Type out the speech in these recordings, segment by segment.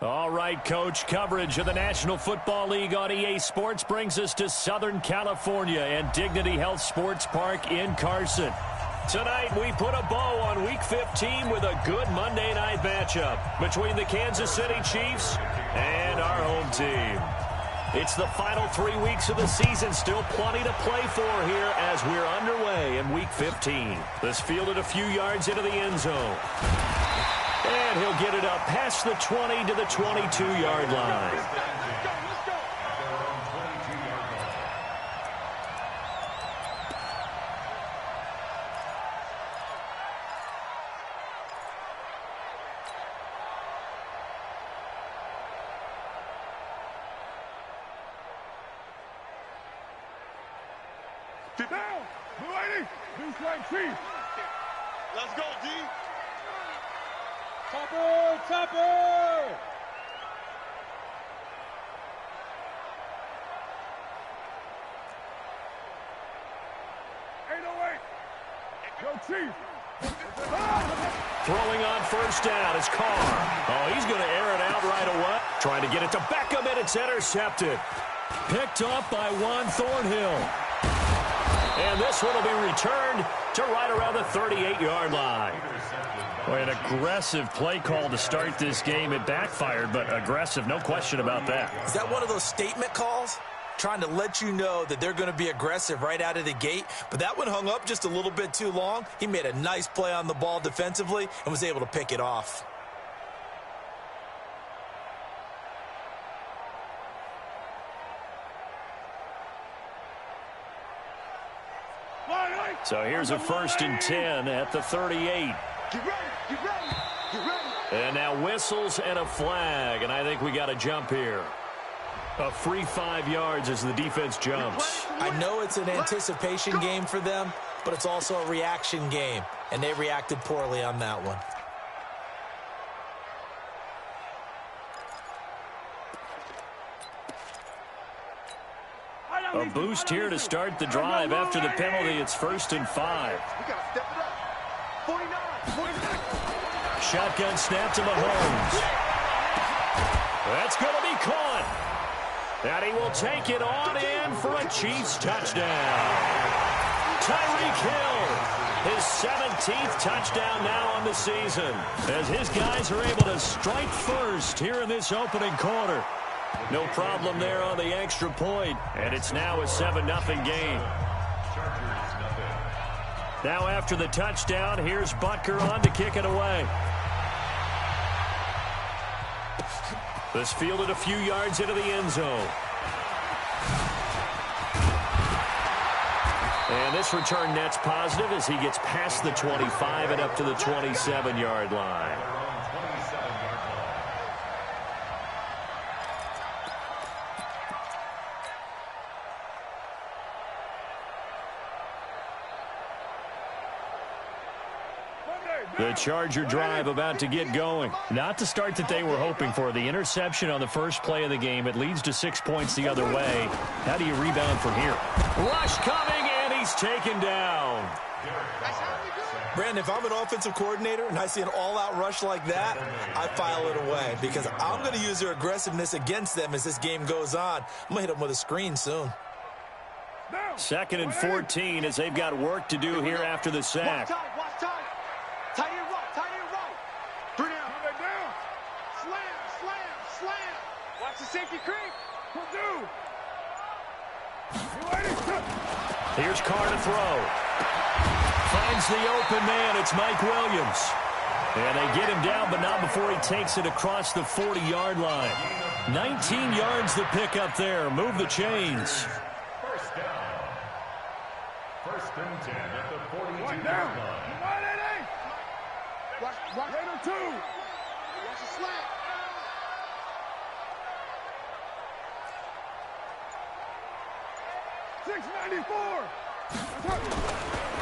All right, Coach. Coverage of the National Football League on EA Sports brings us to Southern California and Dignity Health Sports Park in Carson. Tonight, we put a bow on Week 15 with a good Monday night matchup between the Kansas City Chiefs and our home team. It's the final 3 weeks of the season, still plenty to play for here as we're underway in Week 15. This fielded a few yards into the end zone. And he'll get it up past the 20 to the 22-yard line. Get down! Blue 80! New flag chief! Let's go, D! Chopper! Chopper! 808! Go, Chief! Throwing on first down is Carr. Oh, he's going to air it out right away. Trying to get it to Beckham, and it's intercepted. Picked off by Juan Thornhill. And this one will be returned to right around the 38-yard line. Boy, an aggressive play call to start this game. It backfired, but aggressive, no question about that. Is that one of those statement calls? Trying to let you know that they're going to be aggressive right out of the gate, but that one hung up just a little bit too long. He made a nice play on the ball defensively and was able to pick it off. So here's a 1st and 10 at the 38. Get ready! Get ready! Get ready! And now whistles and a flag, and I think we got a jump here. A free 5 yards as the defense jumps. I know it's an anticipation game for them, but it's also a reaction game, and they reacted poorly on that one. A boost here to start the drive after the penalty. It's 1st and 5. We gotta step it up. 49. Shotgun snap to Mahomes. That's going to be caught. And he will take it on in for a Chiefs touchdown. Tyreek Hill, his 17th touchdown now on the season, as his guys are able to strike first here in this opening quarter. No problem there on the extra point, and it's now a 7-0 game. Now after the touchdown, here's Butker on to kick it away. This fielded a few yards into the end zone. And this return net's positive as he gets past the 25 and up to the 27-yard line. The Charger drive about to get going. Not the start that they were hoping for. The interception on the first play of the game. It leads to 6 points the other way. How do you rebound from here? Rush coming, and he's taken down. Brandon, if I'm an offensive coordinator and I see an all-out rush like that, I file it away because I'm going to use their aggressiveness against them as this game goes on. I'm going to hit them with a screen soon. 2nd and 14 as they've got work to do here after the sack. Watch time. Tight end right. 3 down. Slam. Watch the safety creep. Here's Carr to throw. Finds the open man. It's Mike Williams. And they get him down, but not before he takes it across the 40-yard line. 19 yards the pick up there. Move the chains. First down. 1st and 10 at the 42-yard line. Watch Raider 2. Watch the slant.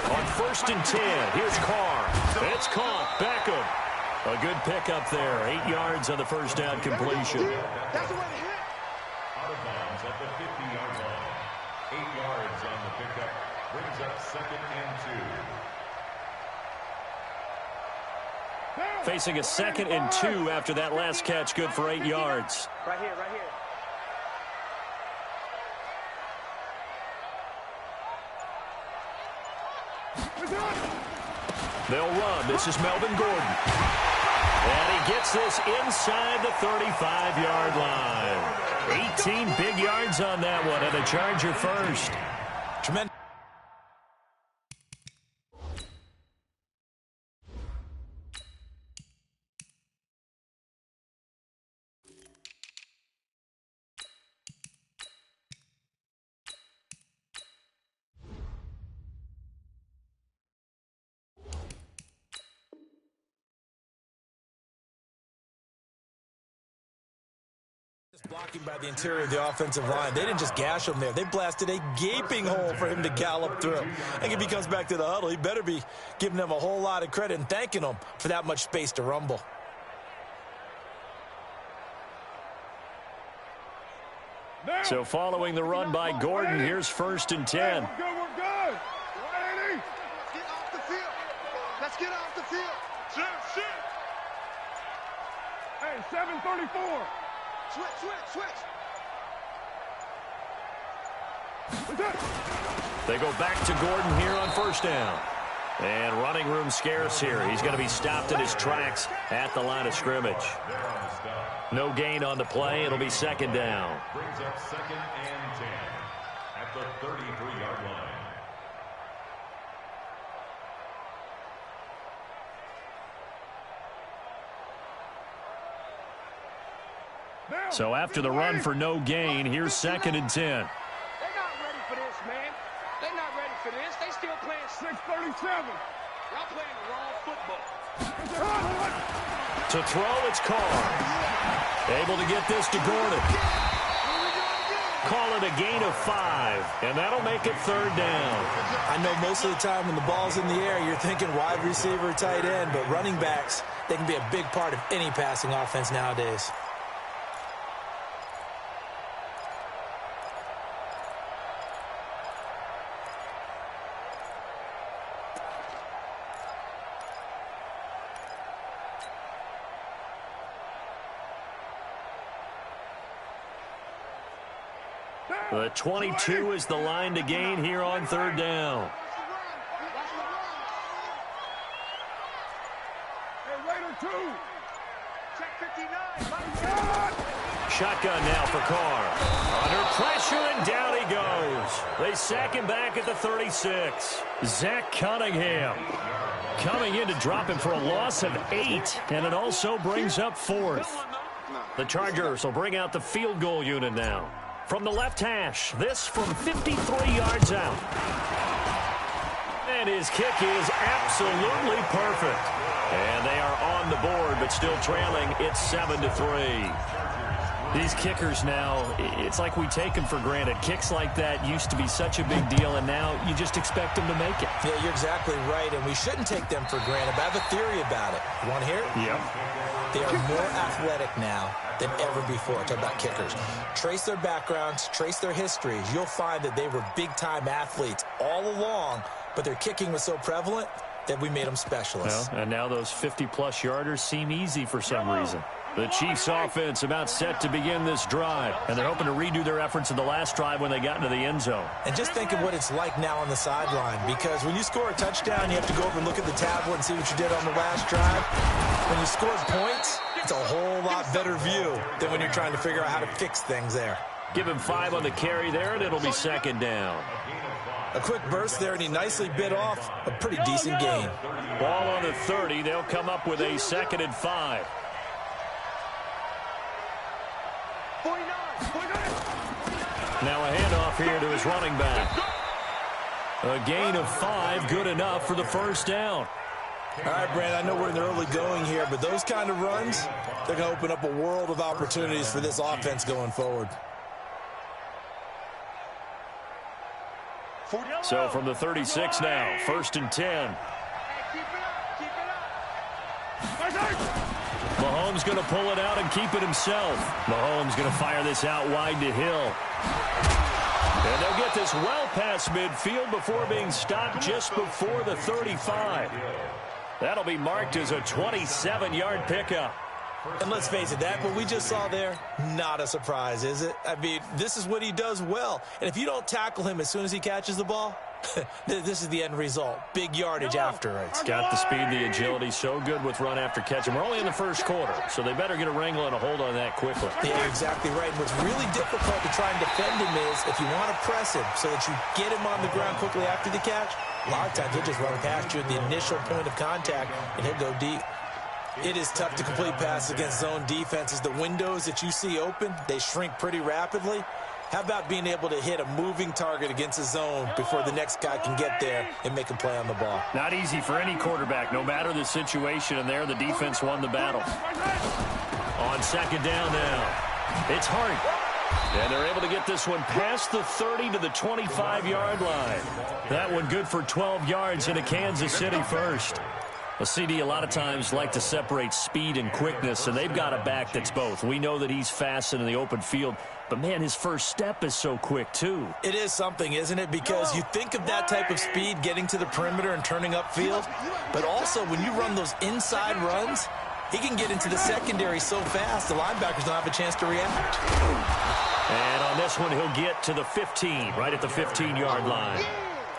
On 1st and 10, here's Carr. It's caught. Beckham. A good pickup there. 8 yards on the first down completion. That's the way to hit. Out of bounds at the 50-yard line. 8 yards on the pickup. Brings up 2nd and 2. Facing a 2nd and 2 after that last catch, good for 8 yards. Right here, right here. They'll run. This is Melvin Gordon. And he gets this inside the 35-yard line. 18 big yards on that one, and a Charger first. Tremendous. Blocking by the interior of the offensive line. They didn't just gash him there. They blasted a gaping hole for him to gallop through. I think if he comes back to the huddle, he better be giving them a whole lot of credit and thanking them for that much space to rumble. So following the run by Gordon, here's 1st and 10. We're good, we're good. 180. Let's get off the field. Let's get off the field. Shit. Hey, 734. Switch. They go back to Gordon here on 1st down. And running room scarce here. He's going to be stopped in his tracks at the line of scrimmage. No gain on the play. It'll be 2nd down. Brings up 2nd and 10 at the 33-yard line. So after the run for no gain, here's 2nd and 10. They're not ready for this, man. They're not ready for this. They still playing 637. Y'all playing the wrong football. To throw, it's Carr. Able to get this to Gordon. Call it a gain of 5, and that'll make it 3rd down. I know most of the time when the ball's in the air, you're thinking wide receiver, tight end, but running backs, they can be a big part of any passing offense nowadays. The 22 is the line to gain here on 3rd down. Hey, Raider 2. Check 59. Shotgun now for Carr. Under pressure, and down he goes. They sack him back at the 36. Zach Cunningham coming in to drop him for a loss of 8, and it also brings up 4th. The Chargers will bring out the field goal unit now. From the left hash, this from 53 yards out. And his kick is absolutely perfect. And they are on the board, but still trailing. It's 7-3. These kickers now, it's like we take them for granted. Kicks like that used to be such a big deal, and now you just expect them to make it. Yeah, you're exactly right, and we shouldn't take them for granted. But I have a theory about it. You want to hear it? Yep. They are more athletic now than ever before. Talk about kickers. Trace their backgrounds, trace their histories. You'll find that they were big-time athletes all along, but their kicking was so prevalent that we made them specialists. Well, and now those 50-plus yarders seem easy for some reason. The Chiefs' offense about set to begin this drive, and they're hoping to redo their efforts in the last drive when they got into the end zone. And just think of what it's like now on the sideline, because when you score a touchdown, you have to go over and look at the tablet and see what you did on the last drive. When you score points, it's a whole lot better view than when you're trying to figure out how to fix things there. Give him 5 on the carry there, and it'll be 2nd down. A quick burst there, and he nicely bit off a pretty decent gain. Ball on the 30. They'll come up with a 2nd and 5. 49. Now a handoff here to his running back. A gain of 5, good enough for the 1st down. All right, Brand, I know we're in the early going here, but those kind of runs, they're going to open up a world of opportunities for this offense going forward. So from the 36 now, 1st and 10. Mahomes going to pull it out and keep it himself. Mahomes going to fire this out wide to Hill. And they'll get this well past midfield before being stopped just before the 35. That'll be marked as a 27-yard pickup. And let's face it, that what we just saw there, not a surprise, is it? I mean, this is what he does well. And if you don't tackle him as soon as he catches the ball, this is the end result. Big yardage after. It's got the speed, the agility, so good with run after catch. And we're only in the first quarter, so they better get a wrangle and a hold on that quickly. Yeah, you're exactly right. And what's really difficult to try and defend him is if you want to press him so that you get him on the ground quickly after the catch, a lot of times he'll just run past you at the initial point of contact, and he'll go deep. It is tough to complete passes against zone defenses. The windows that you see open, they shrink pretty rapidly. How about being able to hit a moving target against a zone before the next guy can get there and make a play on the ball? Not easy for any quarterback, no matter the situation, and there the defense won the battle. On second down now, it's Hart. And they're able to get this one past the 30 to the 25-yard line. That one good for 12 yards into Kansas City first. A CD a lot of times like to separate speed and quickness, and they've got a back that's both. We know that he's fast in the open field, but, man, his first step is so quick, too. It is something, isn't it? Because you think of that type of speed getting to the perimeter and turning upfield, but also when you run those inside runs, he can get into the secondary so fast the linebackers don't have a chance to react. And on this one, he'll get to the 15, right at the 15-yard line.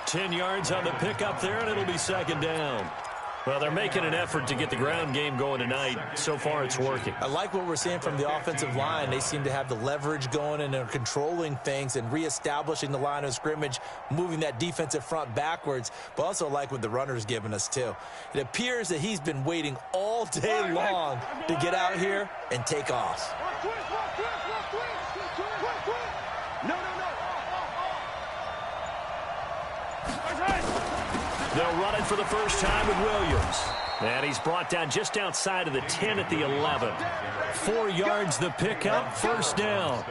10 yards on the pickup there, and it'll be second down. Well, they're making an effort to get the ground game going tonight. So far, it's working. I like what we're seeing from the offensive line. They seem to have the leverage going, and they're controlling things and reestablishing the line of scrimmage, moving that defensive front backwards, but also like what the runner's giving us, too. It appears that he's been waiting all day long to get out here and take off. They'll run it for the first time with Williams. And he's brought down just outside of the 10 at the 11. 4 yards the pickup, first down.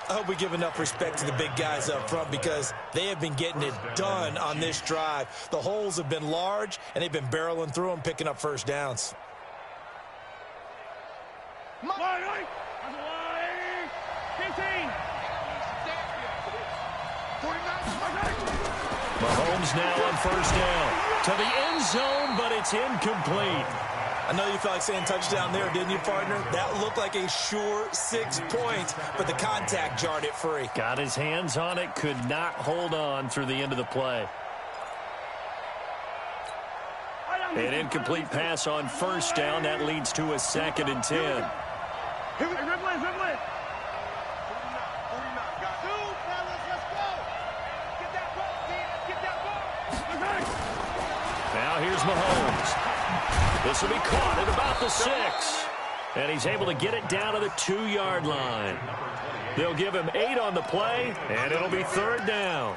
I hope we give enough respect to the big guys up front because they have been getting it done on this drive. The holes have been large, and they've been barreling through them, picking up first downs. Mahomes now on first down to the end zone, but it's incomplete. I know you felt like saying touchdown there, didn't you, partner? That looked like a sure 6 points, but the contact jarred it free. Got his hands on it, could not hold on through the end of the play. An incomplete pass on first down. That leads to a 2nd and 10. Now here's Mahomes. This will be caught at about the 6. And he's able to get it down to the 2-yard line. They'll give him 8 on the play, and it'll be 3rd down.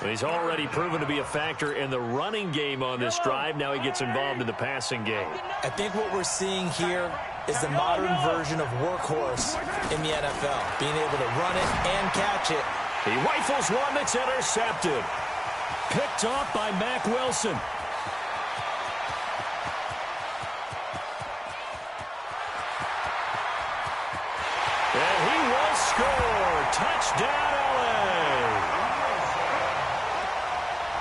He's already proven to be a factor in the running game on this drive. Now he gets involved in the passing game. I think what we're seeing here is the modern version of workhorse in the NFL, being able to run it and catch it. He rifles one that's intercepted. Picked off by Mack Wilson. And he will score. Touchdown, LA.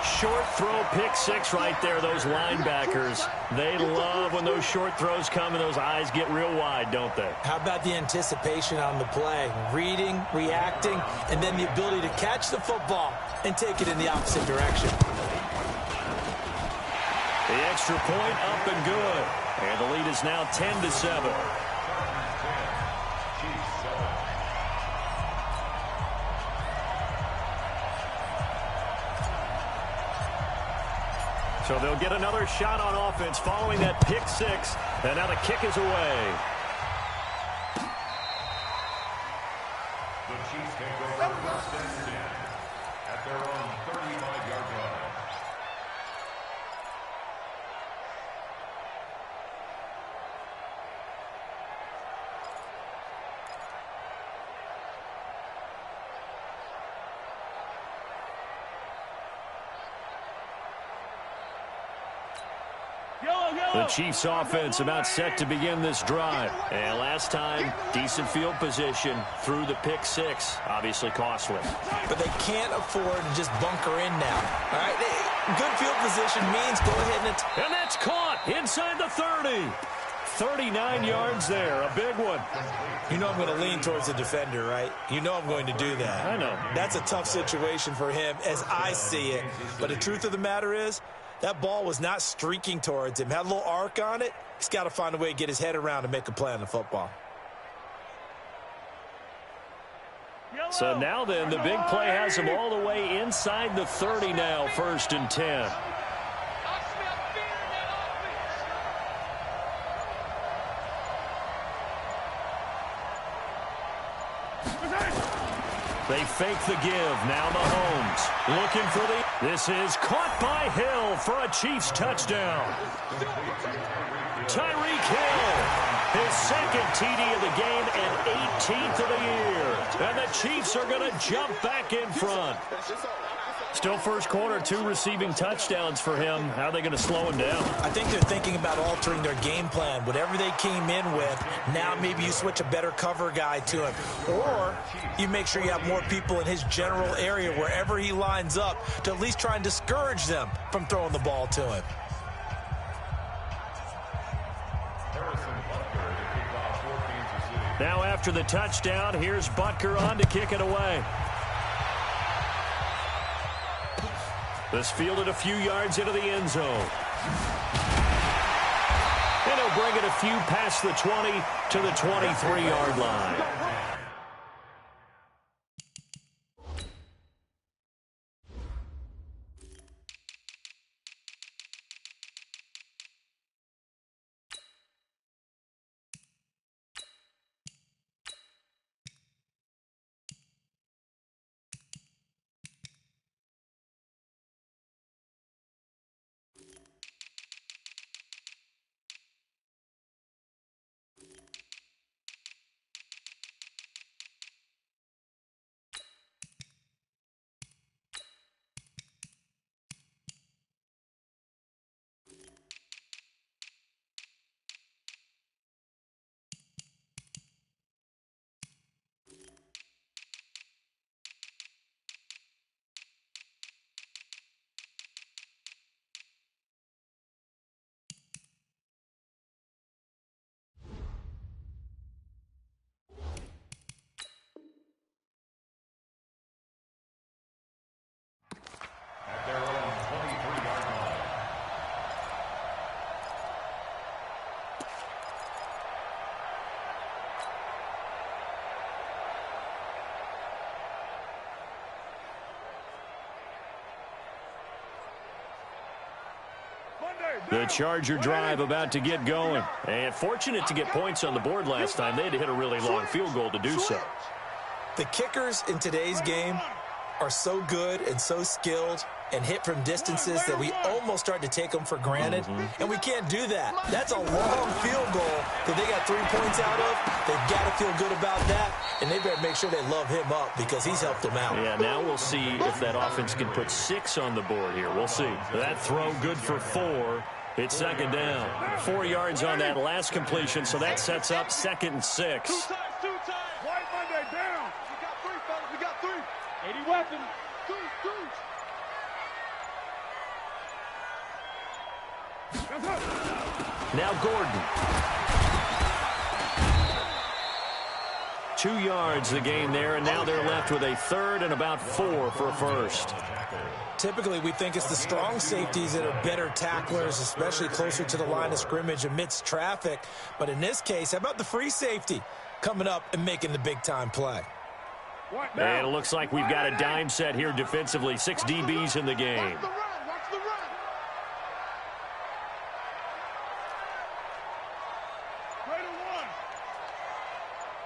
Short throw, pick 6 right there. Those linebackers, they love when those short throws come and those eyes get real wide, don't they? How about the anticipation on the play? Reading, reacting, and then the ability to catch the football and take it in the opposite direction. The extra point up and good. And the lead is now 10-7. So they'll get another shot on offense following that pick 6. And now the kick is away. The Chiefs take over 1st and 10 at their own 35-yard line. The Chiefs offense about set to begin this drive. And last time, decent field position through the pick 6. Obviously costly. But they can't afford to just bunker in now. All right, good field position means go ahead and that's caught. Inside the 30. 39 yards there, a big one. You know I'm going to lean towards the defender, right? You know I'm going to do that. I know. That's a tough situation for him as I see it. But the truth of the matter is, that ball was not streaking towards him. Had a little arc on it. He's got to find a way to get his head around and make a play on the football. So now then, the big play has him all the way inside the 30 now, 1st and 10. They fake the give. Now Mahomes looking for the... This is caught by Hill for a Chiefs touchdown. Tyreek Hill, his second TD of the game and 18th of the year. And the Chiefs are going to jump back in front. Still first quarter, 2 receiving touchdowns for him. How are they going to slow him down? I think they're thinking about altering their game plan. Whatever they came in with, now maybe you switch a better cover guy to him. Or you make sure you have more people in his general area wherever he lines up to at least try and discourage them from throwing the ball to him. Now after the touchdown, here's Butker on to kick it away. This fielded a few yards into the end zone. And he'll bring it a few past the 20 to the 23-yard line. The Charger drive about to get going. And fortunate to get points on the board last time. They had to hit a really long field goal to do so. The kickers in today's game are so good and so skilled and hit from distances that we almost start to take them for granted. And we can't do that. That's a long field goal that they got 3 points out of. They've got to feel good about that. And they better make sure they love him up because he's helped them out. Yeah, now we'll see if that offense can put 6 on the board here. We'll see. That throw good for 4. It's 2nd down. 4 yards on that last completion, so that sets up 2nd and 6. Two times. White Monday down. We got 3, fellas. We got 3. 80 weapons. 2. Now Gordon. 2 yards the gain there, and now they're left with a 3rd and about 4 for a first. Typically, we think it's the strong safeties that are better tacklers, especially closer to the line of scrimmage amidst traffic. But in this case, how about the free safety coming up and making the big-time play? And it looks like we've got a dime set here defensively. 6 DBs in the game. Watch the run.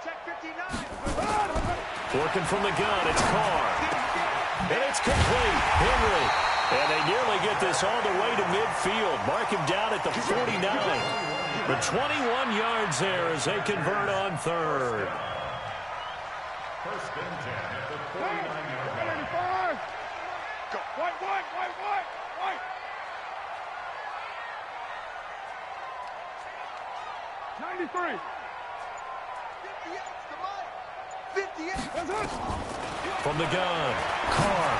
Check 59. Working from the gun, it's Carr. And it's complete. Henry. And they nearly get this all the way to midfield. Mark him down at the 49. The 21 yards there as they convert on 3rd. 1st and 10 at the 49-yard line. 85. Go. White. 93. 58. 58. From the gun, Carr.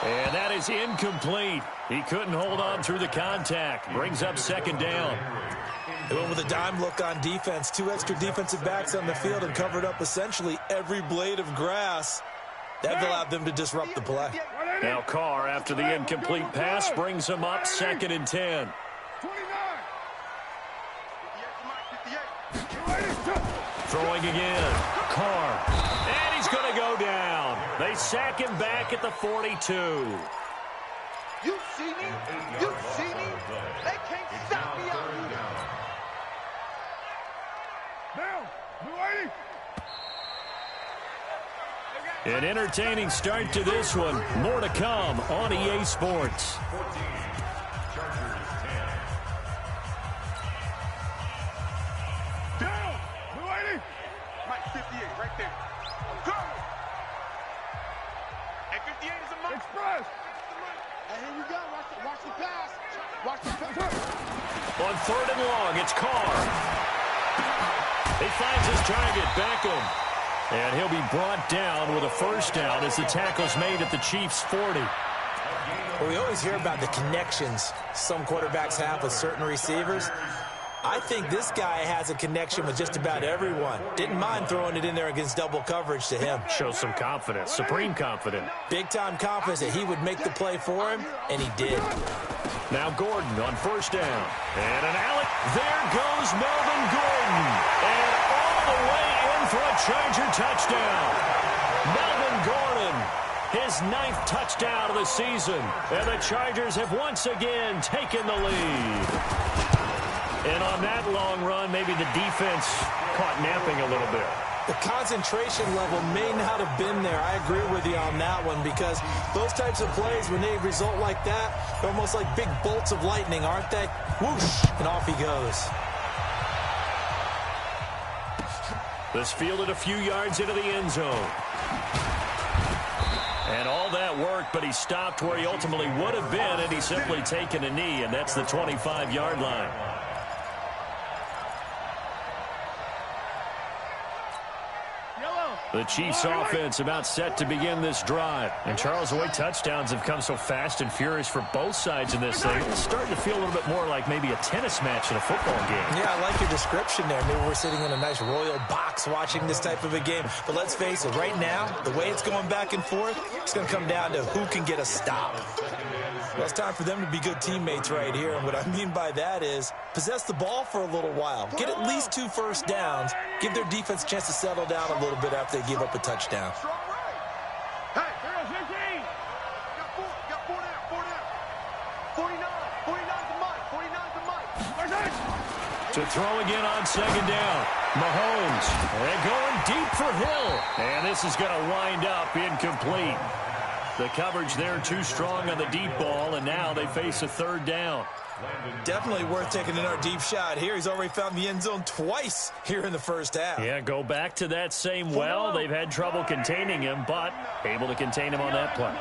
And that is incomplete. He couldn't hold on through the contact. Brings up second down. They went with a dime look on defense. 2 extra defensive backs on the field and covered up essentially every blade of grass. That allowed them to disrupt the play. Now Carr, after the incomplete pass, brings him up 2nd and 10. Throwing again. Carr. And he's going to go down. They sack him back at the 42. You see me? You see me? They can't stop me out here. An entertaining start to this one. More to come on EA Sports. Mike 58 right there. I'm coming. And 58 is a Mike. Express. And here we go. Watch the pass. Watch the pass. On 3rd and long, it's Carr. He finds his target, Beckham. And he'll be brought down with a first down as the tackle's made at the Chiefs' 40. Well, we always hear about the connections some quarterbacks have with certain receivers. I think this guy has a connection with just about everyone. Didn't mind throwing it in there against double coverage to him. Shows some confidence, supreme confidence. Big-time confidence that he would make the play for him, and he did. Now Gordon on first down. And an alley. There goes Melvin Gordon. And all the way in for a Charger touchdown. Melvin Gordon, his 9th touchdown of the season. And the Chargers have once again taken the lead. And on that long run, maybe the defense caught napping a little bit. The concentration level may not have been there. I agree with you on that one because those types of plays, when they result like that, they're almost like big bolts of lightning, aren't they? Whoosh, and off he goes. This fielded a few yards into the end zone. And all that worked, but he stopped where he ultimately would have been, and he's simply taken a knee, and that's the 25-yard line. The Chiefs offense about set to begin this drive. And Charles, the way touchdowns have come so fast and furious for both sides in this thing, it's starting to feel a little bit more like maybe a tennis match in a football game. Yeah, I like your description there. Maybe we're sitting in a nice royal box watching this type of a game. But let's face it, right now, the way it's going back and forth, it's going to come down to who can get a stop. Well, it's time for them to be good teammates right here. And what I mean by that is possess the ball for a little while. Get at least 2 first downs. Give their defense a chance to settle down a little bit after they give up a touchdown. Hey, there's 15. Got 4 down. 49. 49's the Mike. 49's the Mike. To throw again on second down. Mahomes. And going deep for Hill. And this is going to wind up incomplete. The coverage there too strong on the deep ball, and now they face a 3rd down. Definitely worth taking another deep shot here. He's already found the end zone twice here in the first half. Yeah, go back to that same well. They've had trouble containing him, but able to contain him on that play.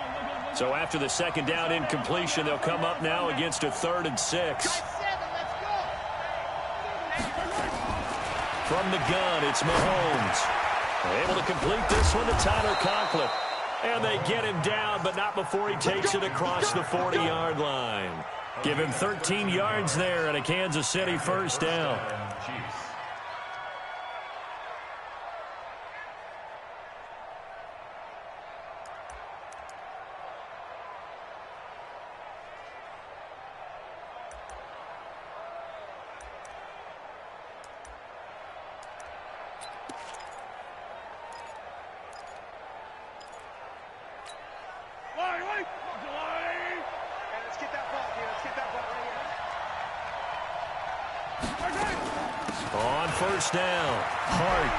So after the 2nd down incompletion, they'll come up now against a 3rd and 6. From the gun, it's Mahomes. Able to complete this one to Tyler Conklin. And they get him down, but not before he takes it across the 40-yard line. Give him 13 yards there and a Kansas City first down. On first down, Hart.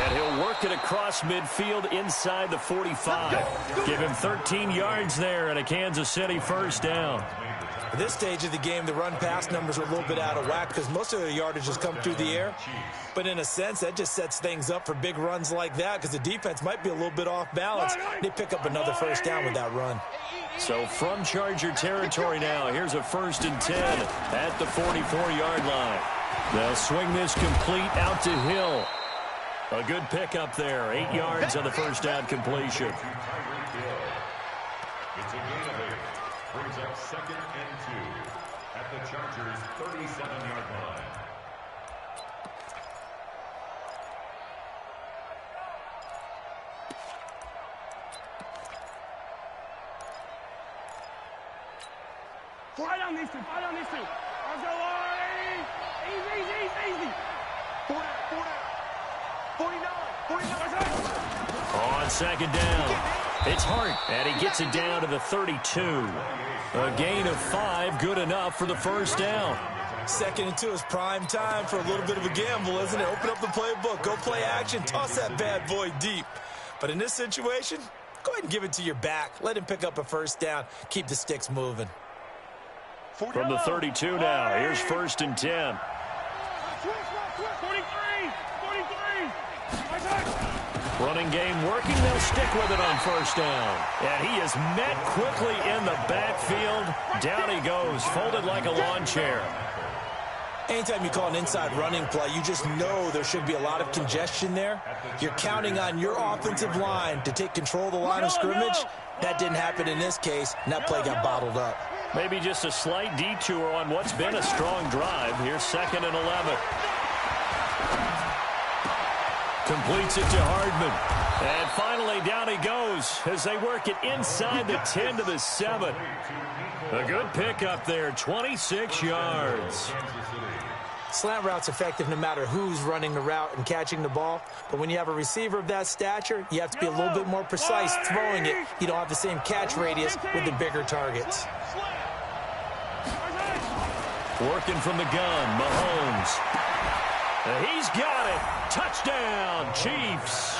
And he'll work it across midfield inside the 45. Give him 13 yards there and a Kansas City first down. At this stage of the game, the run-pass numbers are a little bit out of whack because most of the yardage has come through the air. But in a sense, that just sets things up for big runs like that because the defense might be a little bit off balance. They pick up another first down with that run. So from Charger territory now, here's a 1st and 10 at the 44-yard line. They'll swing this complete out to Hill. A good pickup there, 8 yards on the first down completion. second and 2 at the Chargers' 37-yard line. Fight on these two. Fight on these two. Let's go, Larry. Easy. 4 down. 49. On second down, it's Hart, and he gets it down to the 32. A gain of 5, good enough for the first down. Second and 2 is prime time for a little bit of a gamble, isn't it? Open up the playbook, go play action, toss that bad boy deep. But in this situation, go ahead and give it to your back. Let him pick up a first down. Keep the sticks moving. From the 32 now, here's first and 10. 43. Running game working, they'll stick with it on first down. And he is met quickly in the backfield. Down he goes, folded like a lawn chair. Anytime you call an inside running play, you just know there should be a lot of congestion there. You're counting on your offensive line to take control of the line of scrimmage. That didn't happen in this case, and that play got bottled up. Maybe just a slight detour on what's been a strong drive. Here's second and 11. Completes it to Hardman. And finally, down he goes as they work it inside the 10 to the 7. A good pickup there, 26 yards. Slant route's effective no matter who's running the route and catching the ball. But when you have a receiver of that stature, you have to be a little bit more precise throwing it. You don't have the same catch radius with the bigger targets. Working from the gun, Mahomes. He's got it. Touchdown, Chiefs.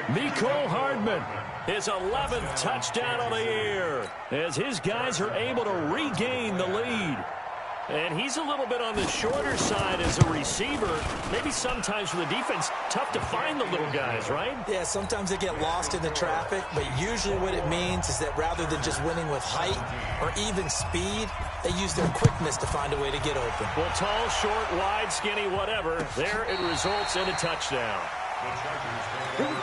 Mecole Hardman, his 11th touchdown of the year, as his guys are able to regain the lead. And he's a little bit on the shorter side as a receiver. Maybe sometimes for the defense, tough to find the little guys, right? Yeah, sometimes they get lost in the traffic, but usually what it means is that rather than just winning with height or even speed, they use their quickness to find a way to get open. Well, tall, short, wide, skinny, whatever, there it results in a touchdown. Here we go.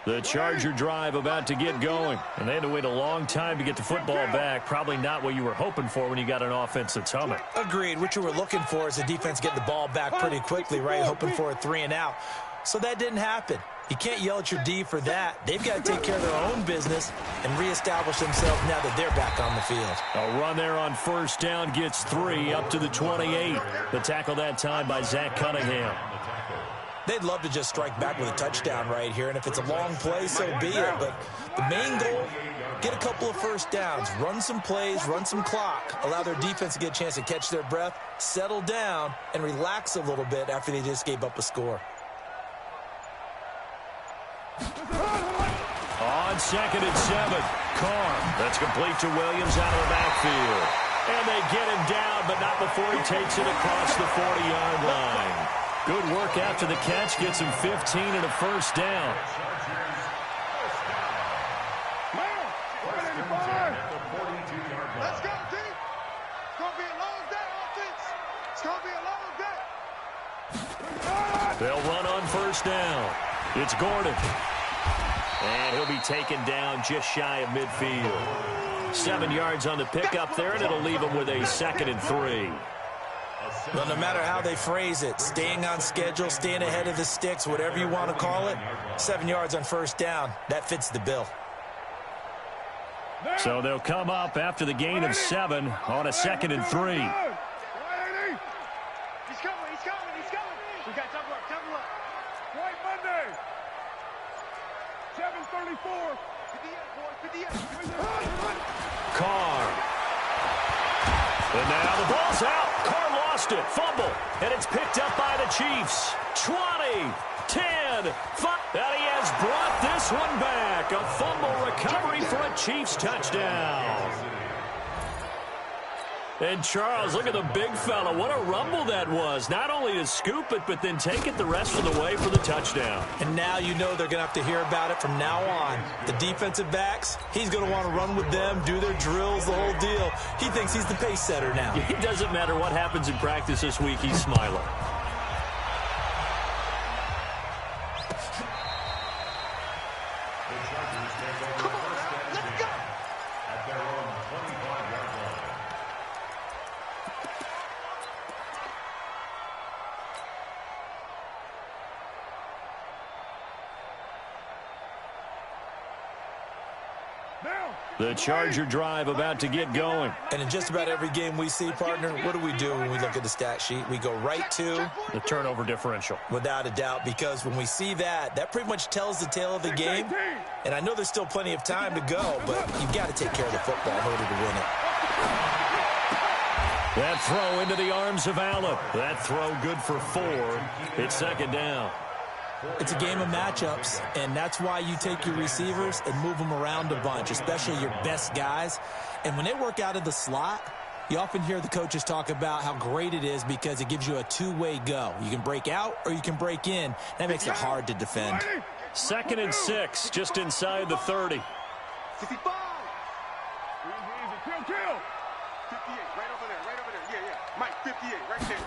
The Charger drive about to get going, and they had to wait a long time to get the football back. Probably not what you were hoping for when you got an offense that's humming. Agreed. What you were looking for is the defense getting the ball back pretty quickly, right? Hoping for a 3 and out. So that didn't happen. You can't yell at your D for that. They've got to take care of their own business and reestablish themselves now that they're back on the field. A run there on first down gets 3 up to the 28. The tackle that time by Zach Cunningham. They'd love to just strike back with a touchdown right here, and if it's a long play, so be it. But the main goal, get a couple of first downs, run some plays, run some clock, allow their defense to get a chance to catch their breath, settle down, and relax a little bit after they just gave up a score. On second and 7, Carr. That's complete to Williams out of the backfield. And they get him down, but not before he takes it across the 40-yard line. Good work after the catch, gets him 15 and a first down. Let's go, team. It's going to be a long day, offense. It's going to be a long day. They'll run on first down. It's Gordon. And he'll be taken down just shy of midfield. 7 yards on the pickup there, and it'll leave him with a 2nd and 3. Well, no matter how they phrase it, staying on schedule, staying ahead of the sticks, whatever you want to call it, 7 yards on first down, that fits the bill. So they'll come up after the gain of 7 on a 2nd and 3. He's coming. We got time luck. White Monday. 7:34. 58. Carr. And now the ball's out. Carr lost it. Fumble. And it's picked up by the Chiefs. 20, 10, 5. And he has brought this one back. A fumble recovery for a Chiefs touchdown. And Charles, look at the big fella. What a rumble that was. Not only to scoop it, but then take it the rest of the way for the touchdown. And now you know they're going to have to hear about it from now on. The defensive backs, he's going to want to run with them, do their drills, the whole deal. He thinks he's the pace setter now. It doesn't matter what happens in practice this week, he's smiling. The Charger drive about to get going. And in just about every game we see, partner, what do we do when we look at the stat sheet? We go right to the turnover differential. Without a doubt, because when we see that, that pretty much tells the tale of the game. And I know there's still plenty of time to go, but you've got to take care of the football in order to win it. That throw into the arms of Allen. That throw good for 4. It's second down. It's a game of matchups, and that's why you take your receivers and move them around a bunch, especially your best guys. And when they work out of the slot, you often hear the coaches talk about how great it is because it gives you a two-way go. You can break out or you can break in. That makes it hard to defend. 2nd and 6, just inside the 30. 55. Kill. 58, right over there. Yeah. Mike, 58, right there.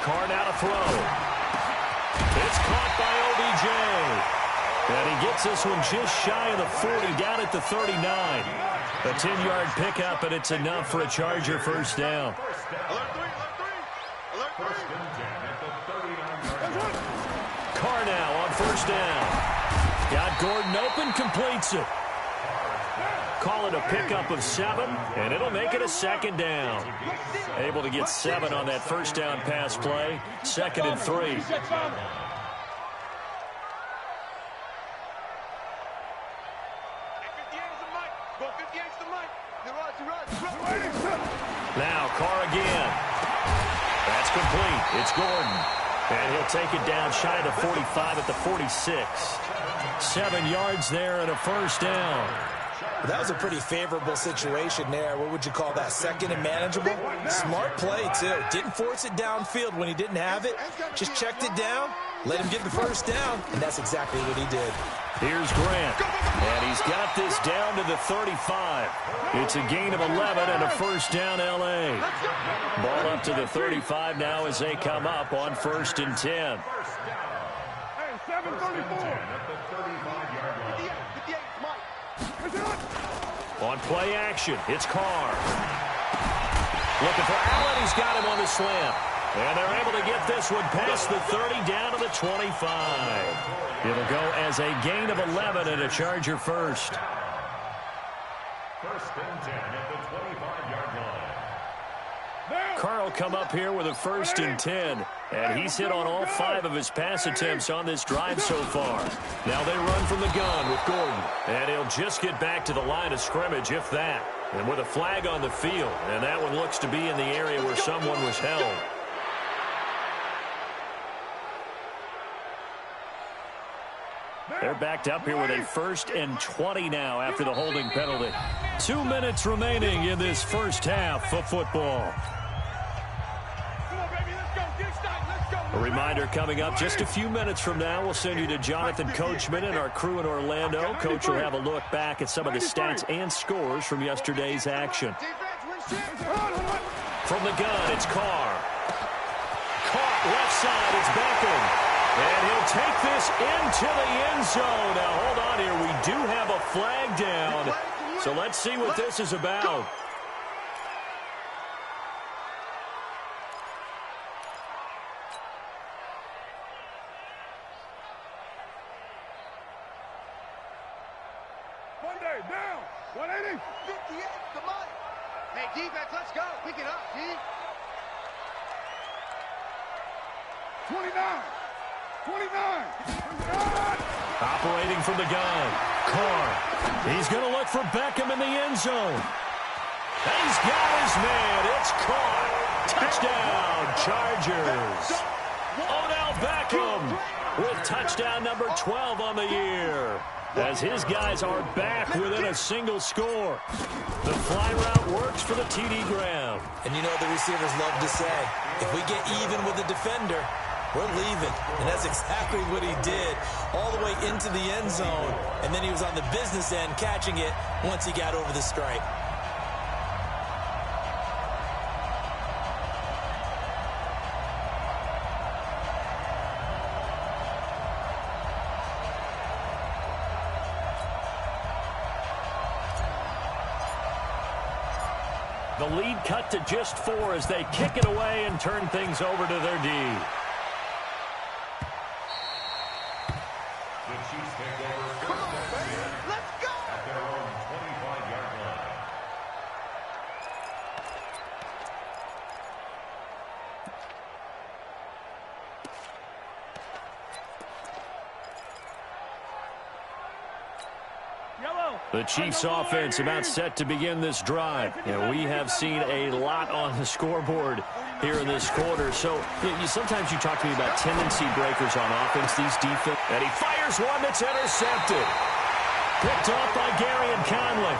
Carr now to throw. It's caught by OBJ. And he gets this one just shy of the 40, down at the 39. A 10-yard pickup, and it's enough for a Charger first down. Carr now on first down. Got Gordon open, completes it. Call it a pickup of 7, and it'll make it a second down. Able to get 7 on that first down pass play. 2nd and 3. Now Carr again. That's complete. It's Gordon. And he'll take it down shy of the 45 at the 46. 7 yards there and a first down. That was a pretty favorable situation there. What would you call that? 2nd and manageable? Smart play, too. Didn't force it downfield when he didn't have it. Just checked it down, let him get the first down, and that's exactly what he did. Here's Grant, and he's got this down to the 35. It's a gain of 11 and a first down, L.A. Ball up to the 35 now as they come up on 1st and 10. Hey, 7:34. On play action, it's Carr. Looking for Allen. He's got him on the slant. And they're able to get this one past the 30 down to the 25. It'll go as a gain of 11 and a Charger first. 1st and 10 at the 25-yard line. Carr will come up here with a 1st and 10. And he's hit on all 5 of his pass attempts on this drive so far. Now they run from the gun with Gordon. And he'll just get back to the line of scrimmage, if that. And with a flag on the field. And that one looks to be in the area where someone was held. They're backed up here with a 1st and 20 now after the holding penalty. 2 minutes remaining in this first half of football. A reminder coming up just a few minutes from now. We'll send you to Jonathan Coachman and our crew in Orlando. Coach will have a look back at some of the stats and scores from yesterday's action. From the gun, it's Carr. Caught left side, it's Beckham. And he'll take this into the end zone. Now, hold on here. We do have a flag down. So let's see what this is about. Monday, down. 180. 58, come on. Hey, defense, let's go. Pick it up, G. 29. 29. Operating from the gun. Carr. He's going to look for Beckham in the end zone. He's got his man. It's caught. Touchdown, Chargers. Odell Beckham with touchdown number 12 on the year, as his guys are back within a single score. The fly route works for the TD ground. And you know the receivers love to say, if we get even with the defender, we're leaving. And that's exactly what he did, all the way into the end zone. And then he was on the business end catching it once he got over the stripe. The lead cut to just 4 as they kick it away and turn things over to their D. The Chiefs take over first and 10 Let's go! at their own 25-yard line. The Chiefs offense about set to begin this drive. And we have seen a lot on the scoreboard here in this quarter. So sometimes you talk to me about tendency breakers on offense, these defense. And he fires one that's intercepted. Picked off by Gary and Conley.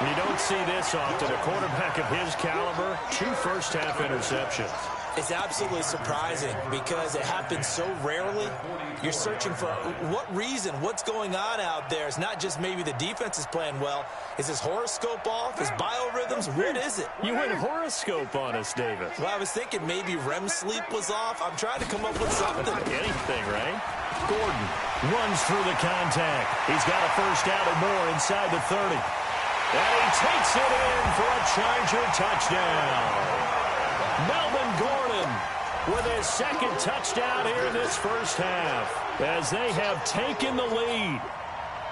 You don't see this often. A quarterback of his caliber, 2 first-half interceptions. It's absolutely surprising because it happens so rarely. You're searching for what reason, what's going on out there. It's not just maybe the defense is playing well. Is his horoscope off? His biorhythms? What is it? You went horoscope on us, David. Well, I was thinking maybe REM sleep was off. I'm trying to come up with something. Anything, right? Gordon runs through the contact. He's got a first down and more inside the 30. And he takes it in for a Charger touchdown. Melvin Gordon with his second touchdown here in this first half as they have taken the lead.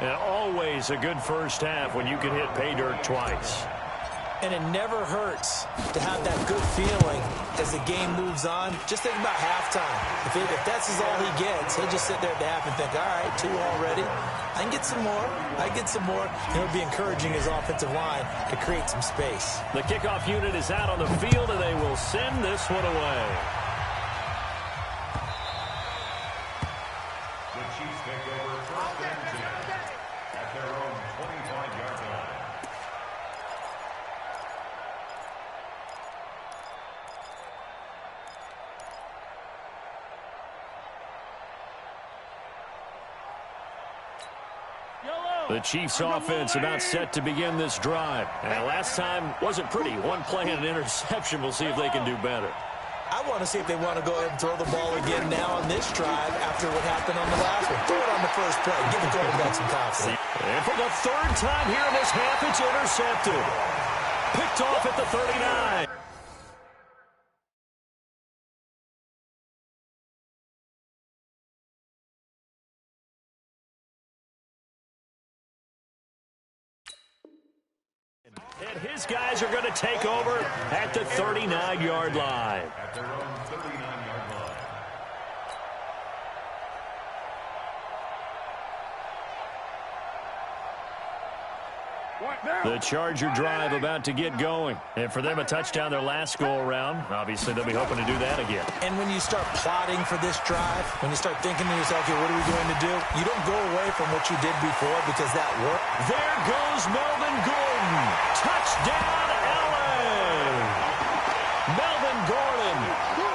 And always a good first half when you can hit pay dirt twice. And it never hurts to have that good feeling as the game moves on. Just think about halftime. If that's all he gets, he'll just sit there at the half and think, all right, 2 already. I can get some more. I can get some more. And it'll be encouraging his offensive line to create some space. The kickoff unit is out on the field, and they will send this one away. The Chiefs take over first and 10 at their own 25-yard line. The Chiefs offense about set to begin this drive. And last time wasn't pretty. One play and an interception. We'll see if they can do better. I want to see if they want to go ahead and throw the ball again now on this drive after what happened on the last one. Throw it on the first play. Give the quarterback some confidence. And for the 3rd time here in this half, it's intercepted. Picked off at the 39. And his guys are going to take over at the 39-yard line. At their own 39-yard line. The Charger drive about to get going. And for them, a touchdown their last go-around. Obviously, they'll be hoping to do that again. And when you start plotting for this drive, when you start thinking to yourself, okay, what are we going to do? You don't go away from what you did before because that worked. There goes Melvin Gordon. Touchdown, LA. Melvin Gordon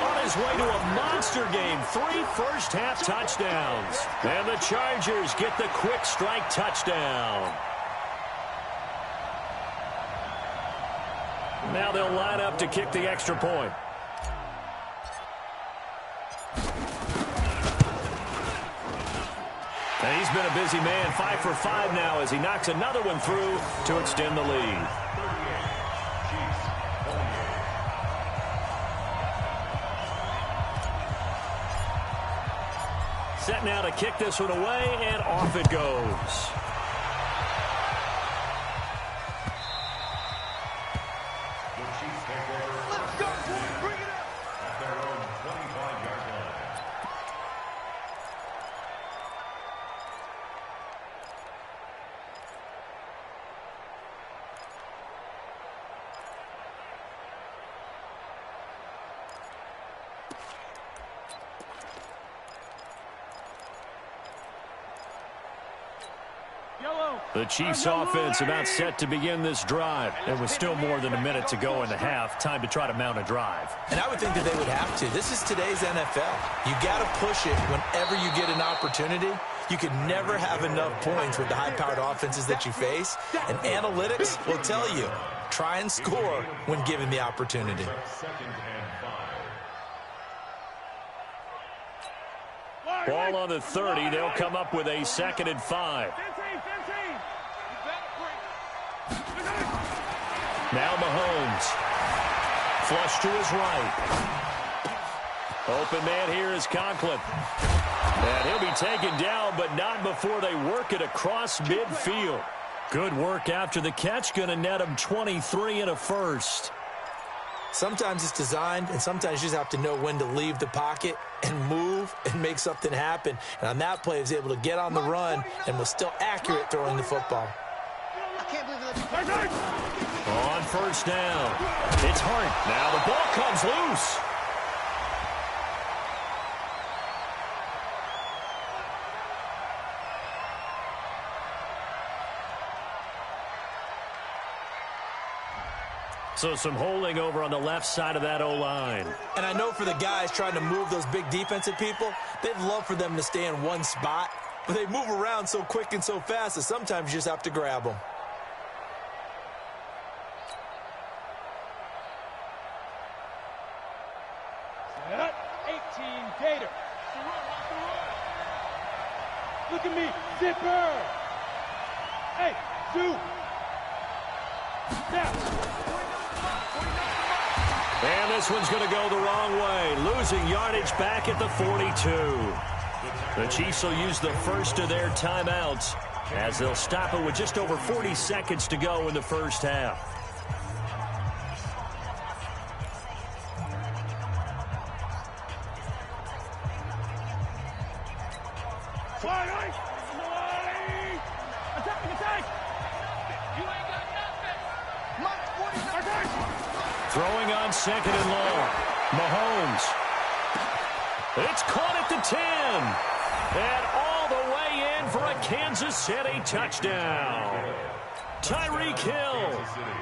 on his way to a monster game. 3 first-half touchdowns. And the Chargers get the quick strike touchdown. Now they'll line up to kick the extra point. And he's been a busy man, 5 for 5 now as he knocks another one through to extend the lead. Set now to kick this one away, and off it goes. The Chiefs offense about set to begin this drive. And with still more than a minute to go in the half, time to try to mount a drive. And I would think that they would have to. This is today's NFL. You got to push it whenever you get an opportunity. You can never have enough points with the high-powered offenses that you face. And analytics will tell you, try and score when given the opportunity. Ball on the 30. They'll come up with a 2nd and 5. Now Mahomes. Flush to his right. Open man here is Conklin. And he'll be taken down, but not before they work it across midfield. Good work after the catch. Going to net him 23 and a first. Sometimes it's designed, and sometimes you just have to know when to leave the pocket and move and make something happen. And on that play, he was able to get on the run and was still accurate throwing the football. On first down, it's Hart. Now the ball comes loose. So some holding over on the left side of that O-line. And I know for the guys trying to move those big defensive people, they'd love for them to stay in one spot. But they move around so quick and so fast that sometimes you just have to grab them. Set up, 18 Gator. Look at me, zipper. Hey, shoot. Now. And this one's going to go the wrong way. Losing yardage back at the 42. The Chiefs will use the first of their timeouts as they'll stop it with just over 40 seconds to go in the first half. Throwing on 2nd and long. Mahomes. It's caught at the 10. And all the way in for a Kansas City touchdown. Tyreek Hill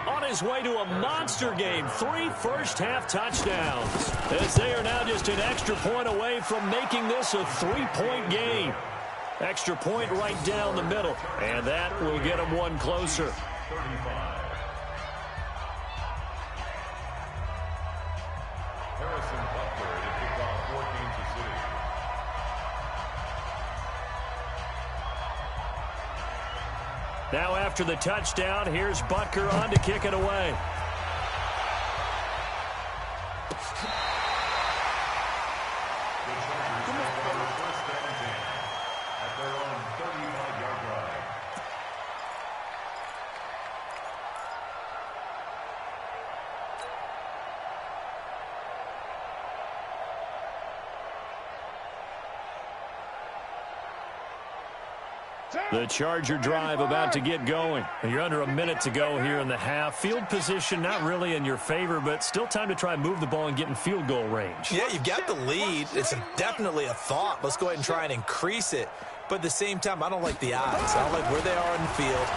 on his way to a monster game. 3 first-half touchdowns. As they are now just an extra point away from making this a 3-point game. Extra point right down the middle. And that will get them one closer. Now after the touchdown, here's Butker on to kick it away. The Charger drive about to get going. You're under a minute to go here in the half. Field position not really in your favor, but still time to try and move the ball and get in field goal range. Yeah, you've got the lead. It's definitely a thought. Let's go ahead and try and increase it. But at the same time, I don't like the odds. I don't like where they are in the field.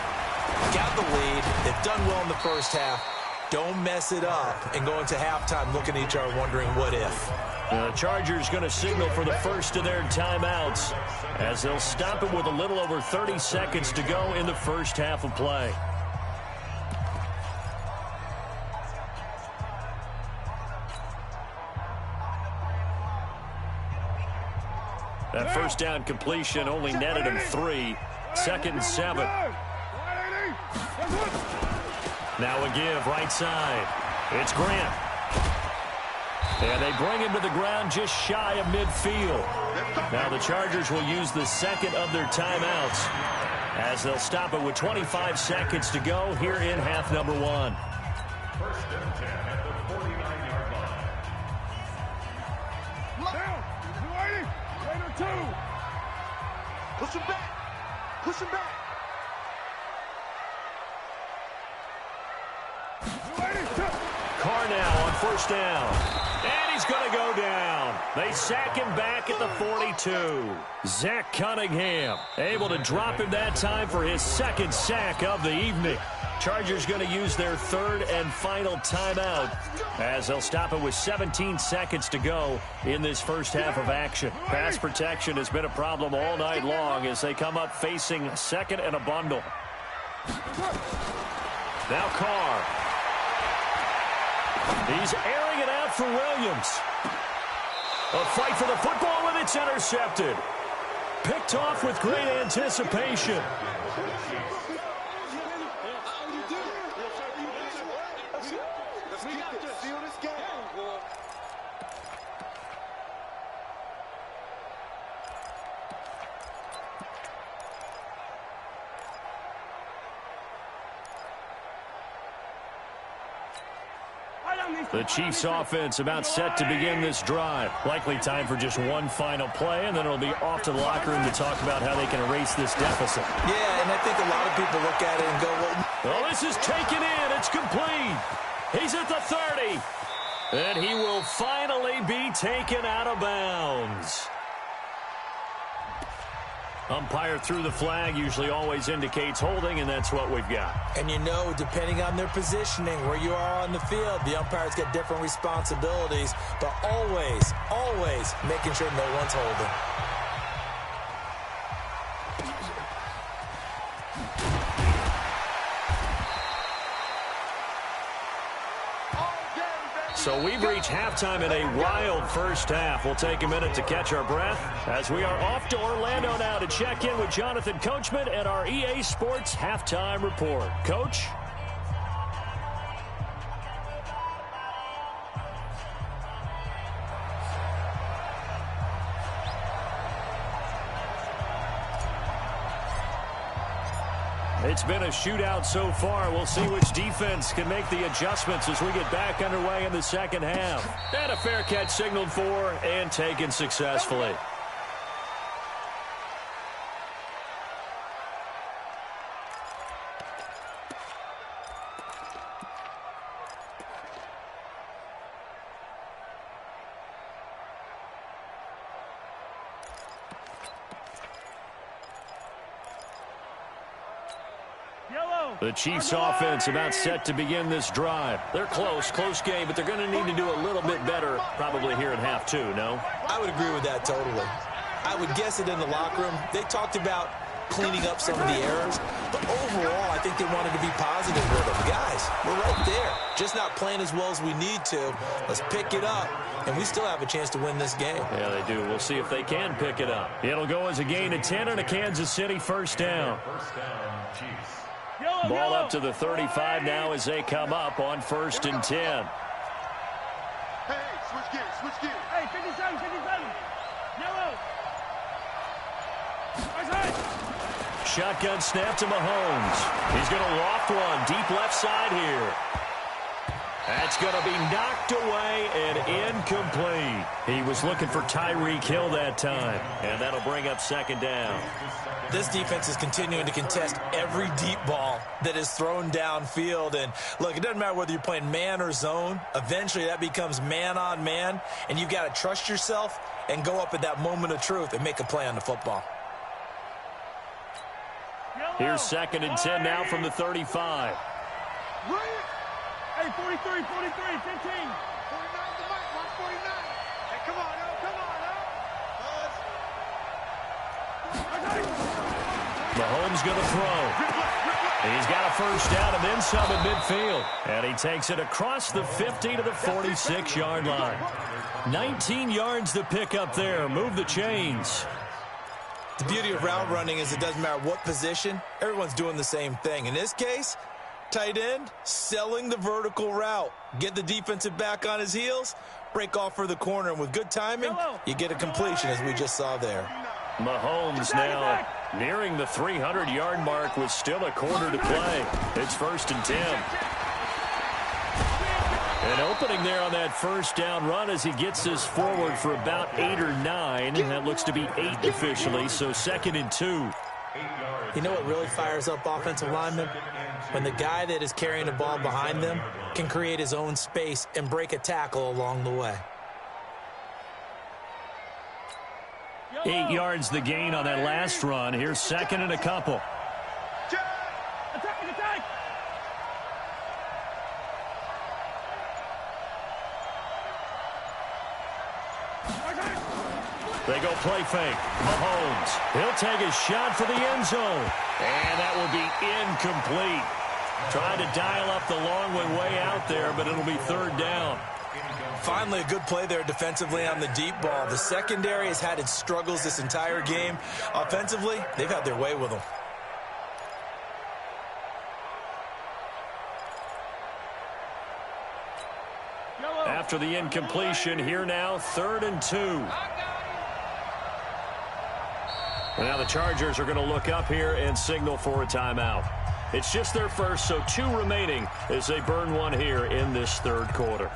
Got the lead. They've done well in the first half. Don't mess it up and go into halftime looking at each other wondering what if. The Chargers going to signal for the first of their timeouts as they'll stop it with a little over 30 seconds to go in the first half of play. That first down completion only netted him 3. 2nd and 7. Now a give right side. It's Grant. And they bring him to the ground just shy of midfield. Now the Chargers will use the second of their timeouts as they'll stop it with 25 seconds to go here in half number 1. First and 10 at the 49-yard line. Push him back. Push him back. Carr now on first down. And he's going to go down. They sack him back at the 42. Zach Cunningham able to drop him that time for his second sack of the evening. Chargers going to use their third and final timeout as they'll stop it with 17 seconds to go in this first half of action. Pass protection has been a problem all night long as they come up facing second and a bundle. Now Carr. He's airing it out for Williams. A fight for the football, and it's intercepted. Picked off with great anticipation. The Chiefs offense about set to begin this drive. Likely time for just one final play, and then it'll be off to the locker room to talk about how they can erase this deficit. Yeah, and I think a lot of people look at it and go, well, this is taken in. It's complete. He's at the 30. And he will finally be taken out of bounds. Umpire threw the flag, usually always indicates holding, and that's what we've got. And you know, depending on their positioning, where you are on the field, the umpires get different responsibilities, but always, always making sure no one's holding. So we've reached halftime in a wild first half. We'll take a minute to catch our breath as we are off to Orlando now to check in with Jonathan Coachman and our EA Sports Halftime Report. Coach? It's been a shootout so far. We'll see which defense can make the adjustments as we get back underway in the second half. And a fair catch signaled for and taken successfully. The Chiefs offense about set to begin this drive. They're close game, but they're going to need to do a little bit better probably here in half two, no? I would agree with that totally. I would guess it in the locker room. They talked about cleaning up some of the errors, but overall, I think they wanted to be positive with them. Guys, we're right there. Just not playing as well as we need to. Let's pick it up, and we still have a chance to win this game. Yeah, they do. We'll see if they can pick it up. It'll go as a gain of 10 and a Kansas City first down. Chiefs. Ball up to the 35 now as they come up on 1st and 10. Hey, switch gears. Hey, 57. Yellow. Shotgun snap to Mahomes. He's going to loft one deep left side here. That's going to be knocked away and incomplete. He was looking for Tyreek Hill that time, and that'll bring up second down. This defense is continuing to contest every deep ball that is thrown downfield. And, look, it doesn't matter whether you're playing man or zone. Eventually, that becomes man on man, and you've got to trust yourself and go up at that moment of truth and make a play on the football. Here's 2nd and 10 now from the 35. Hey, 43, 15. 49 to Mike, 149. Hey, come on, Mahomes going to throw. He's got a first down and then some at midfield. And he takes it across the 50 to the 46-yard line. 19 yards to pick up there. Move the chains. The beauty of route running is it doesn't matter what position. Everyone's doing the same thing. In this case, tight end, selling the vertical route. Get the defensive back on his heels, break off for the corner, and with good timing, you get a completion as we just saw there. Mahomes now nearing the 300-yard mark with still a quarter to play. It's 1st and 10. An opening there on that first down run as he gets this forward for about 8 or 9. That looks to be 8 officially, so 2nd and 2. You know what really fires up offensive linemen? When the guy that is carrying the ball behind them can create his own space and break a tackle along the way. 8 yards the gain on that last run. Here's second and a couple. Attack, attack! They go play fake. Mahomes. He'll take a shot for the end zone. And that will be incomplete. Trying to dial up the long one way out there, but it'll be third down. Finally, a good play there defensively on the deep ball. The secondary has had its struggles this entire game. Offensively, they've had their way with them. After the incompletion, here now, 3rd and 2. And now the Chargers are going to look up here and signal for a timeout. It's just their first, so 2 remaining as they burn one here in this third quarter.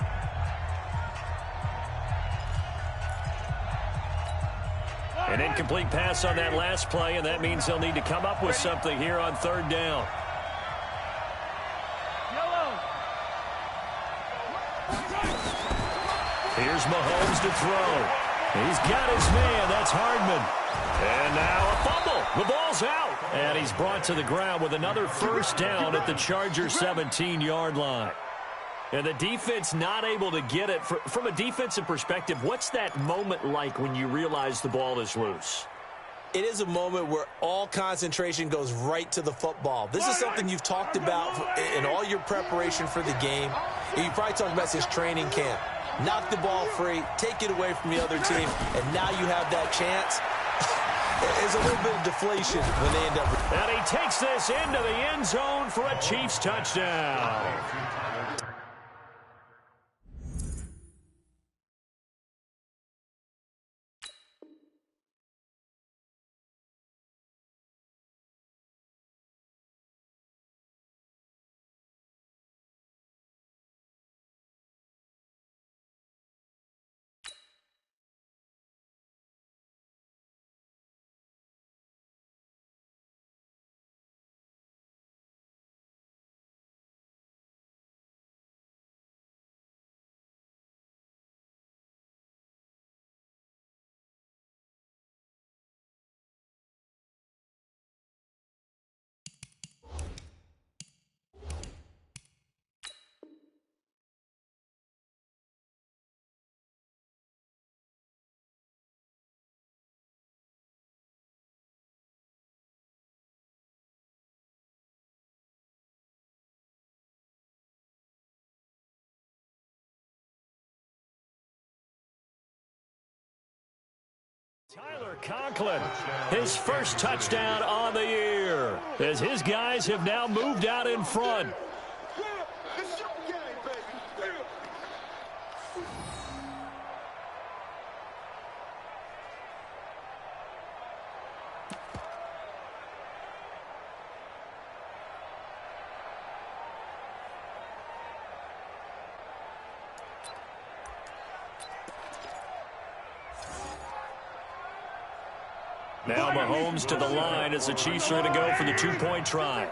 An incomplete pass on that last play, and that means they'll need to come up with something here on 3rd down. Here's Mahomes to throw. He's got his man. That's Hardman. And now a fumble. The ball's out. And he's brought to the ground with another first down at the Chargers' 17-yard line. And the defense not able to get it. From a defensive perspective, what's that moment like when you realize the ball is loose? It is a moment where all concentration goes right to the football. This is something you've talked about in all your preparation for the game. And you probably talked about this training camp. Knock the ball free, take it away from the other team, and now you have that chance. There's a little bit of deflation when they end up. And he takes this into the end zone for a Chiefs touchdown. Tyler Conklin, his first touchdown on the year, as his guys have now moved out in front. Now Mahomes to the line as the Chiefs are going to go for the 2-point try.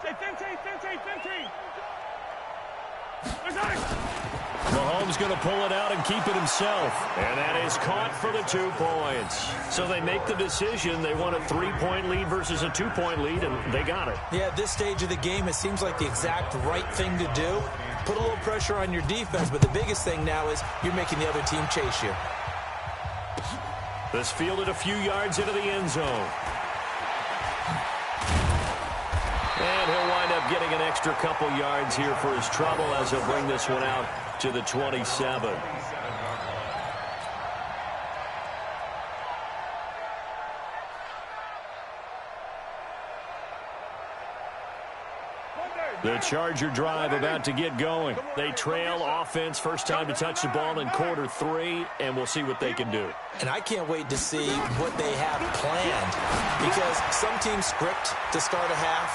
Mahomes going to pull it out and keep it himself. And that is caught for the 2 points. So they make the decision. They want a 3-point lead versus a 2-point lead, and they got it. Yeah, at this stage of the game, it seems like the exact right thing to do. Put a little pressure on your defense, but the biggest thing now is you're making the other team chase you. This fielded a few yards into the end zone. And he'll wind up getting an extra couple yards here for his trouble as he'll bring this one out to the 27. The Charger drive about to get going. They trail offense, first time to touch the ball in quarter 3, and we'll see what they can do. And I can't wait to see what they have planned, because some teams script to start a half.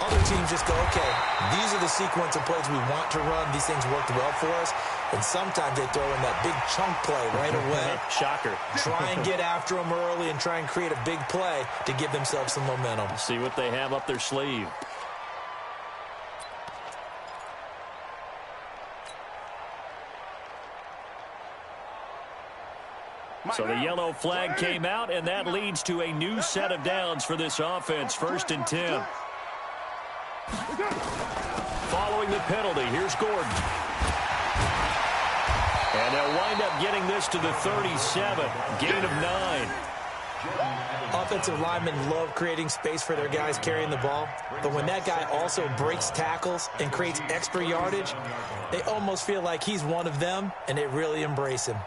Other teams just go, okay, these are the sequence of plays we want to run. These things worked well for us. And sometimes they throw in that big chunk play right away. Shocker. Try and get after them early and try and create a big play to give themselves some momentum. See what they have up their sleeve. So the yellow flag came out, and that leads to a new set of downs for this offense. 1st and 10. Following the penalty, here's Gordon. And they'll wind up getting this to the 37. Gain of 9. Offensive linemen love creating space for their guys carrying the ball, but when that guy also breaks tackles and creates extra yardage, they almost feel like he's one of them, and they really embrace him.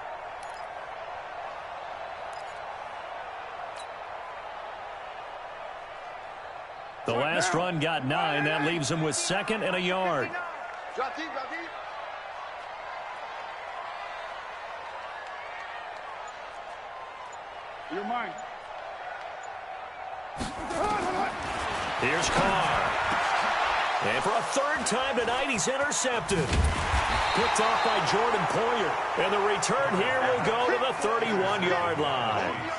The last run got 9. That leaves them with 2nd and a yard. You're mine. Here's Carr. And for a 3rd time tonight, he's intercepted. Picked off by Jordan Poyer. And the return here will go to the 31-yard line.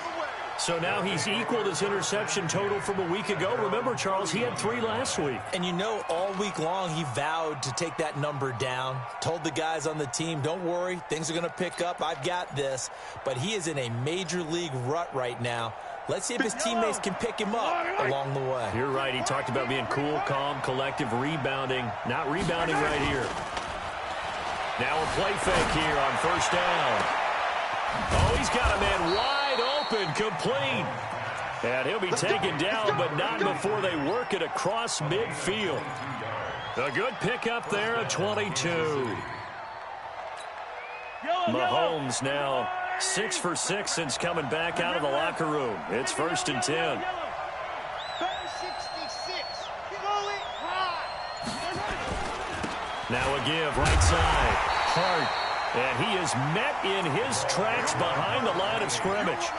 So now he's equaled his interception total from a week ago. Remember, Charles, he had 3 last week. And you know, all week long, he vowed to take that number down. Told the guys on the team, don't worry, things are going to pick up. I've got this. But he is in a major league rut right now. Let's see if his teammates can pick him up along the way. You're right. He talked about being cool, calm, collective, rebounding. Not rebounding right here. Now a play fake here on 1st down. Oh, he's got a man wide open, complete. And he'll be taken down, but not before they work it across midfield. A good pickup there at 22. Mahomes now 6 for 6 since coming back out of the locker room. It's 1st and 10. Now a give right side. Hart. And he is met in his tracks behind the line of scrimmage.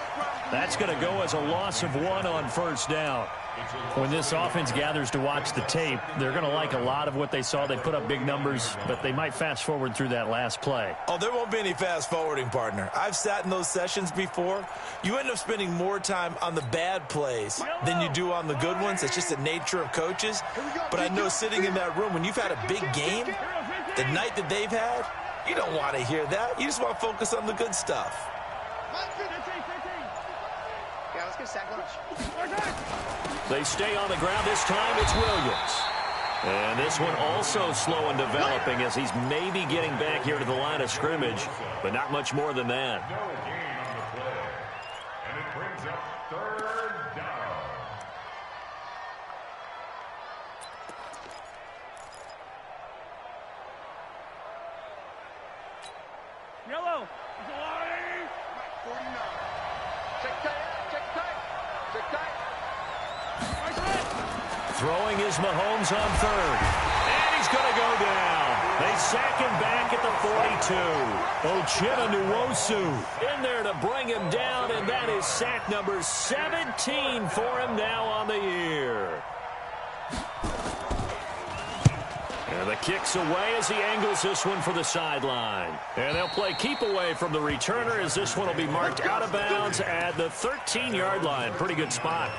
That's going to go as a loss of 1 on 1st down. When this offense gathers to watch the tape, they're going to like a lot of what they saw. They put up big numbers, but they might fast forward through that last play. Oh, there won't be any fast forwarding, partner. I've sat in those sessions before. You end up spending more time on the bad plays than you do on the good ones. It's just the nature of coaches. But I know sitting in that room, when you've had a big game, the night that they've had, you don't want to hear that. You just want to focus on the good stuff. Yeah, let's get sack lunch. They stay on the ground. This time it's Williams. And this one also slow in developing as he's maybe getting back here to the line of scrimmage, but not much more than that. No gain on the play. And it brings up 3rd down. Yellow. 49. Check tight. Check tight. Check tight. Throwing is Mahomes on 3rd. And he's going to go down. They sack him back at the 42. Ochena Nwosu in there to bring him down, and that is sack number 17 for him now on the year. And the kick's away as he angles this one for the sideline. And they'll play keep away from the returner as this one will be marked out of bounds at the 13-yard line. Pretty good spot.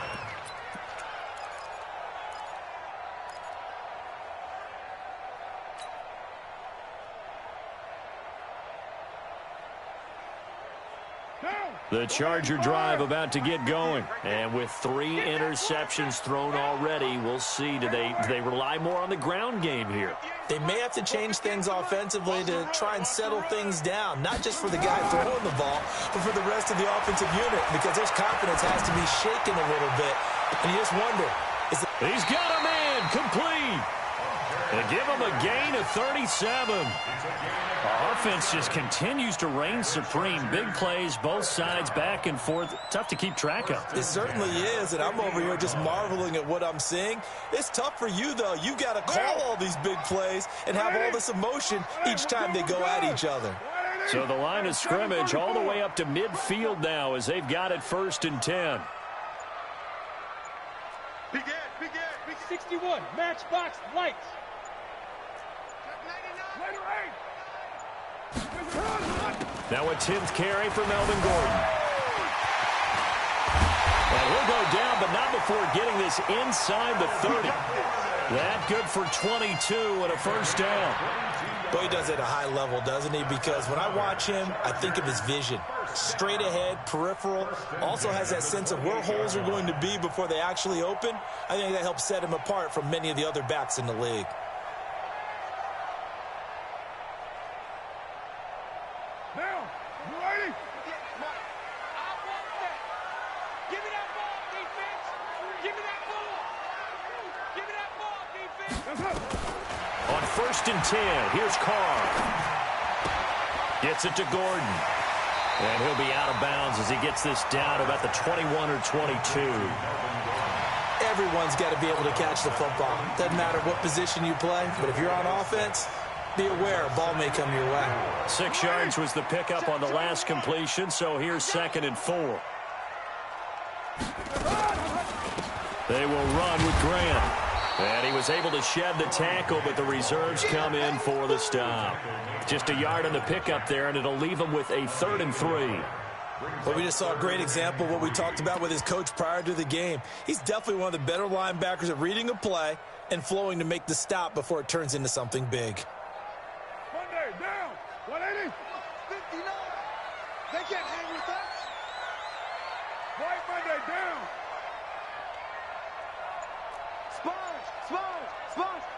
The Charger drive about to get going. And with 3 interceptions thrown already, we'll see. Do they rely more on the ground game here? They may have to change things offensively to try and settle things down, not just for the guy throwing the ball, but for the rest of the offensive unit, because his confidence has to be shaken a little bit. And you just wonder. He's got a man complete. They give him a gain of 37. Our offense just continues to reign supreme. Big plays, both sides, back and forth. Tough to keep track of. It certainly is, and I'm over here just marveling at what I'm seeing. It's tough for you, though. You've got to call all these big plays and have all this emotion each time they go at each other. So the line of scrimmage all the way up to midfield now as they've got it 1st and 10. Begin. 61. Matchbox lights. Now a 10th carry for Melvin Gordon. And he'll go down, but not before getting this inside the 30. That good for 22 and a 1st down. Boy, he does it at a high level, doesn't he? Because when I watch him, I think of his vision. Straight ahead, peripheral, also has that sense of where holes are going to be before they actually open. I think that helps set him apart from many of the other backs in the league. Now, you ready? I want that. Give me that ball, defense. Give me that ball. Give me that ball, defense. That's up. On 1st and 10, here's Carr. Gets it to Gordon. And he'll be out of bounds as he gets this down about the 21 or 22. Everyone's got to be able to catch the football. Doesn't matter what position you play, but if you're on offense, be aware a ball may come your way. 6 yards was the pickup on the last completion, so here's 2nd and 4. They will run with Grant. And he was able to shed the tackle, but the reserves come in for the stop. Just a yard on the pickup there, and it'll leave him with a 3rd and 3. Well, we just saw a great example of what we talked about with his coach prior to the game. He's definitely one of the better linebackers at reading a play and flowing to make the stop before it turns into something big. Monday, down. 180. 59. They can't hang with us. Right Monday, down. Sponge.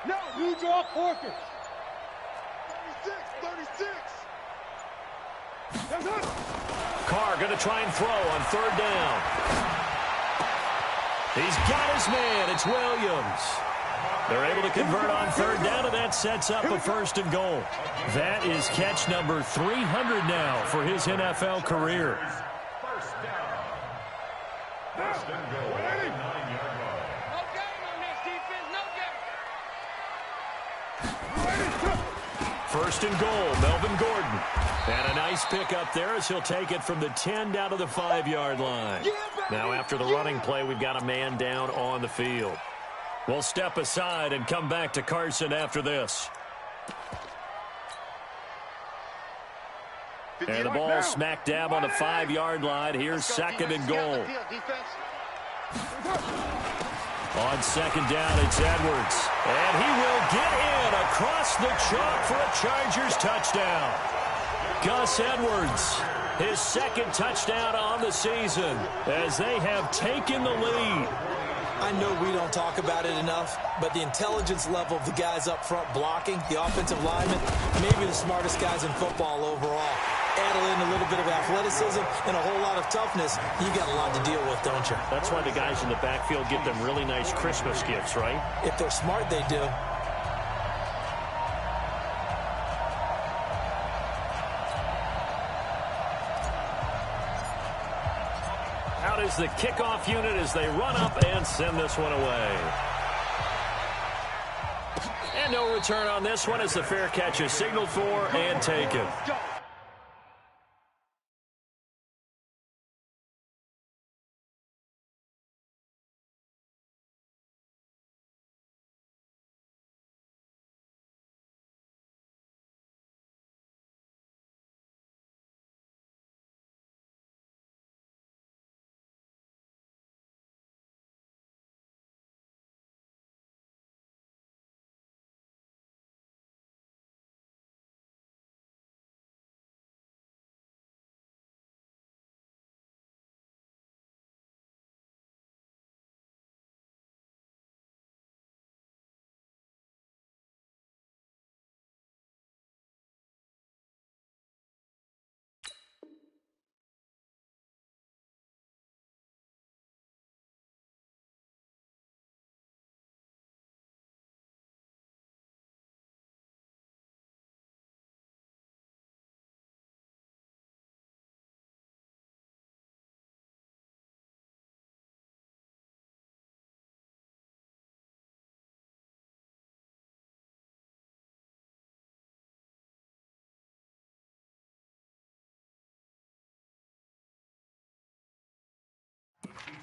No. New draw, Porker. 36. That's up. Carr going to try and throw on 3rd down. He's got his man. It's Williams. They're able to convert on 3rd down, and that sets up a 1st and goal. That is catch number 300 now for his NFL career. First down. First and goal. 9-yard line. No game on this defense. No game. 1st and goal, Melvin Gordon. And a nice pickup there as he'll take it from the 10 down to the 5-yard line. Now after the running play, we've got a man down on the field. We'll step aside and come back to Carson after this. And the ball smack dab on the 5-yard line. Here's 2nd and goal. On 2nd down, it's Edwards. And he will get in across the chalk for a Chargers touchdown. Gus Edwards, his 2nd touchdown on the season as they have taken the lead. I know we don't talk about it enough, but the intelligence level of the guys up front blocking, the offensive linemen, maybe the smartest guys in football overall. Add in a little bit of athleticism and a whole lot of toughness, you got a lot to deal with, don't you? That's why the guys in the backfield get them really nice Christmas gifts, right? If they're smart, they do. Out is the kickoff unit as they run up and send this one away. And no return on this one as the fair catch is signaled for and taken.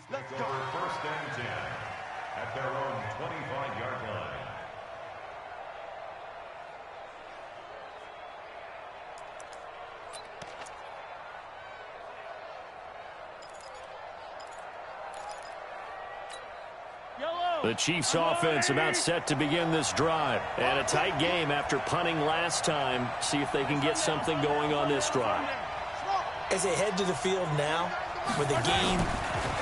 Let's go. 1st and 10 at their own 25-yard line. The Chiefs offense about set to begin this drive. And a tight game after punting last time. See if they can get something going on this drive. As they head to the field now, with the game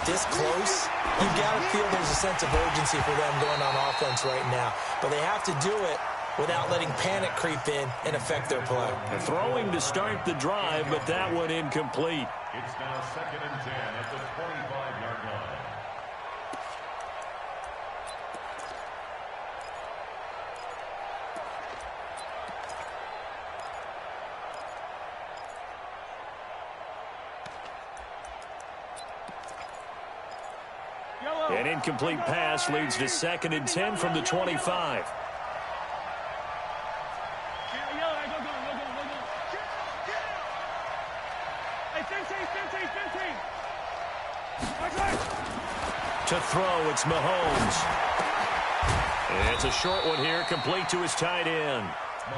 this close, you've got to feel there's a sense of urgency for them going on offense right now. But they have to do it without letting panic creep in and affect their play. Throwing to start the drive, but that one incomplete. It's now 2nd and 10 at the 25-yard line. An incomplete pass leads to 2nd and 10 from the 25. To throw, it's Mahomes. And it's a short one here, complete to his tight end.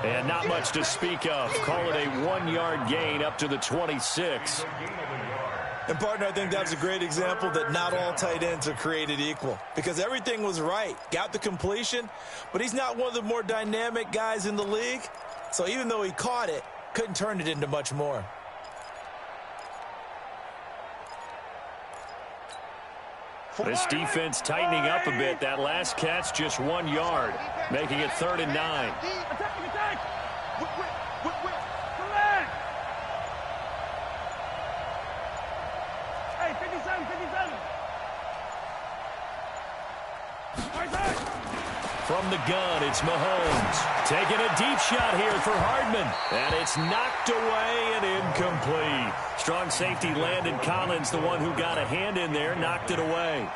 And not much to speak of. Call it a 1-yard gain up to the 26. And, partner, I think that was a great example that not all tight ends are created equal. Because everything was right. Got the completion, but he's not one of the more dynamic guys in the league. So even though he caught it, couldn't turn it into much more. This defense tightening up a bit. That last catch just 1 yard, making it 3rd and 9. From the gun, it's Mahomes. Taking a deep shot here for Hardman. And it's knocked away and incomplete. Strong safety Landon Collins, the one who got a hand in there, knocked it away.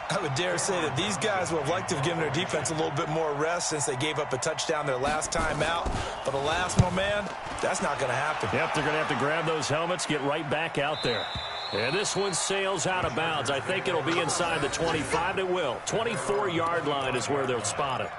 I would dare say that these guys would have liked to have given their defense a little bit more rest since they gave up a touchdown their last time out. But alas, my man, that's not going to happen. Yep, they're going to have to grab those helmets, get right back out there. And this one sails out of bounds. I think it'll be inside the 25. It will. 24-yard line is where they'll spot it.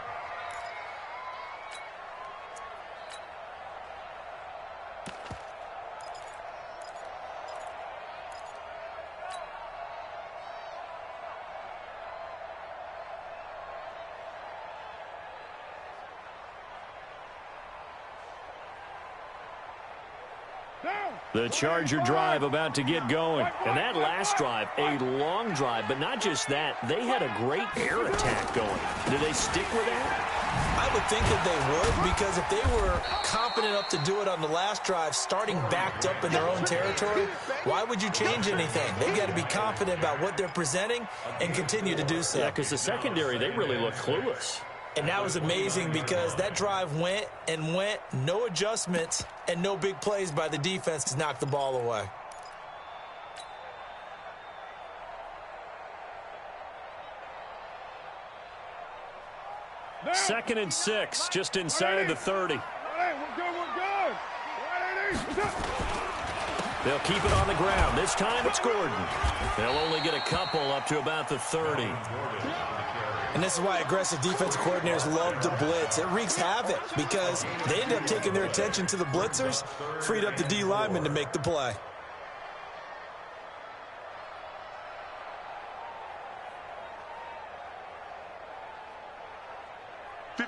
The Charger drive about to get going. And that last drive, a long drive, but not just that. They had a great air attack going. Did they stick with that? I would think that they would, because if they were confident enough to do it on the last drive, starting backed up in their own territory, why would you change anything? They've got to be confident about what they're presenting and continue to do so. Yeah, because the secondary, they really look clueless. And that was amazing because that drive went and went, no adjustments, and no big plays by the defense to knock the ball away. Second and 6, just inside the 30. We're good. They'll keep it on the ground. This time it's Gordon. They'll only get a couple up to about the 30. And this is why aggressive defensive coordinators love to blitz. It wreaks havoc because they end up taking their attention to the blitzers, freed up the D lineman to make the play.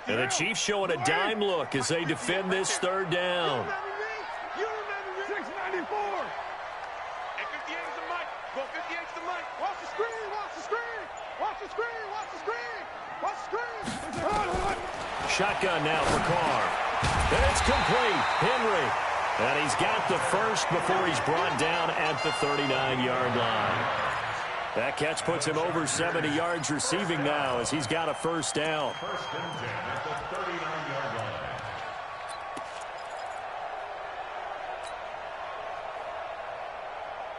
And the Chiefs showing a dime look as they defend this 3rd down. 694. Hey, 58's the mic. Go 58's the mic. Watch the screen. Watch the screen. Watch the screen. Watch the screen. Watch the screen. Shotgun now for Carr. And it's complete. Henry. And he's got the first before he's brought down at the 39-yard line. That catch puts him over 70 yards receiving now as he's got a first down. 1st and 10 at the 39-yard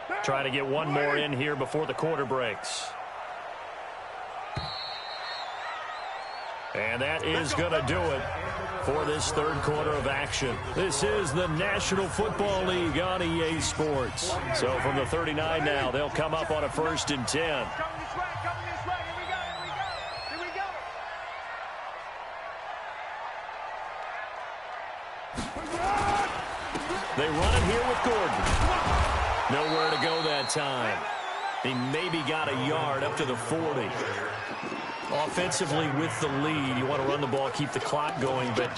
line. Trying to get one more in here before the quarter breaks. And that is going to do it for this 3rd quarter of action. This is the National Football League on EA Sports. So from the 39 now, they'll come up on a 1st and 10. Coming this way. Coming this way. Here we go. Here we go. Here we go. They run it here with Gordon. Nowhere to go that time. He maybe got a yard up to the 40. Offensively with the lead, you want to run the ball, keep the clock going, but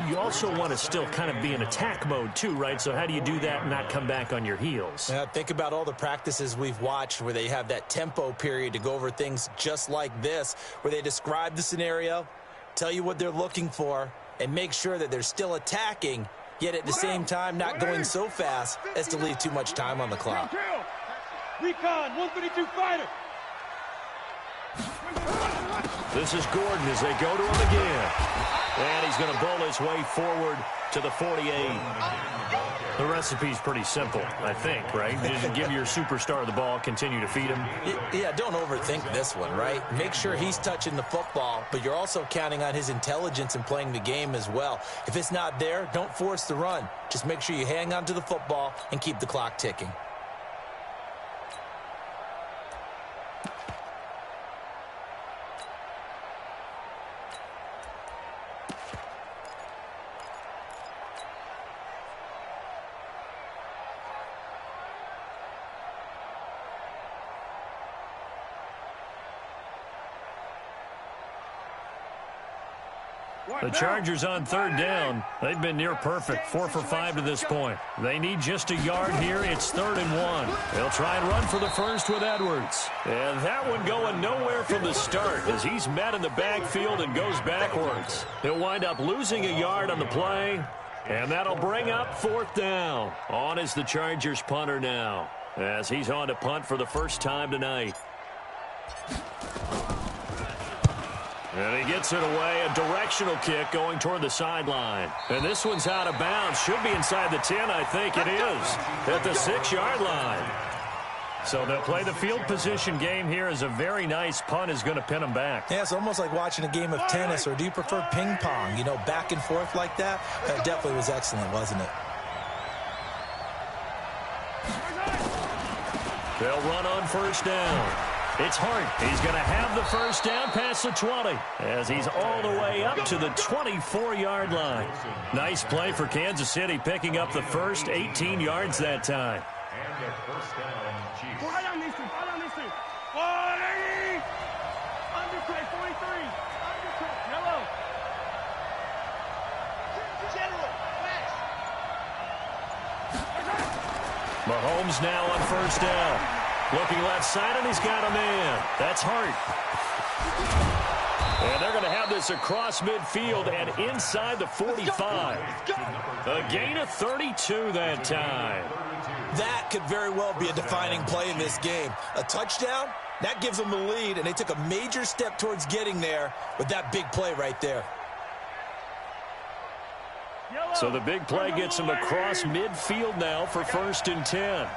you also want to still kind of be in attack mode too, right? So how do you do that and not come back on your heels? Yeah, think about all the practices we've watched where they have that tempo period to go over things just like this, where they describe the scenario, tell you what they're looking for, and make sure that they're still attacking, yet at the same time not going so fast as to leave too much time on the clock. Recon, 132 fighter. This is Gordon as they go to him again. And he's going to bowl his way forward to the 48. The recipe's pretty simple, I think, right? You just give your superstar the ball, continue to feed him. Yeah, don't overthink this one, right? Make sure he's touching the football, but you're also counting on his intelligence in playing the game as well. If it's not there, don't force the run. Just make sure you hang on to the football and keep the clock ticking. The Chargers on third down. They've been near perfect, 4 for 5 to this point. They need just a yard here. It's 3rd and 1. They'll try and run for the first with Edwards. And that one going nowhere from the start as he's met in the backfield and goes backwards. He'll wind up losing a yard on the play, and that'll bring up 4th down. On is the Chargers punter now as he's on to punt for the first time tonight. And he gets it away, a directional kick going toward the sideline. And this one's out of bounds. Should be inside the 10, I think it is, at the 6-yard line. So they'll play the field position game here as a very nice punt is going to pin them back. Yeah, it's almost like watching a game of tennis, or do you prefer ping pong? You know, back and forth like that? That definitely was excellent, wasn't it? They'll run on first down. It's Hart. He's going to have the first down past the 20 as he's all the way up to the 24-yard line. Nice play for Kansas City, picking up the first 18 yards that time. And the first down, Chiefs. Right on these two. Right on these two. 40. Undercut, 43. Undercut. Yellow. General, Mahomes now on first down. Looking left side, and he's got a man. That's Hart. And they're going to have this across midfield and inside the 45. A gain of 32 that time. That could very well be a defining play in this game. A touchdown, that gives them the lead, and they took a major step towards getting there with that big play right there. So the big play gets them across midfield now for 1st and 10.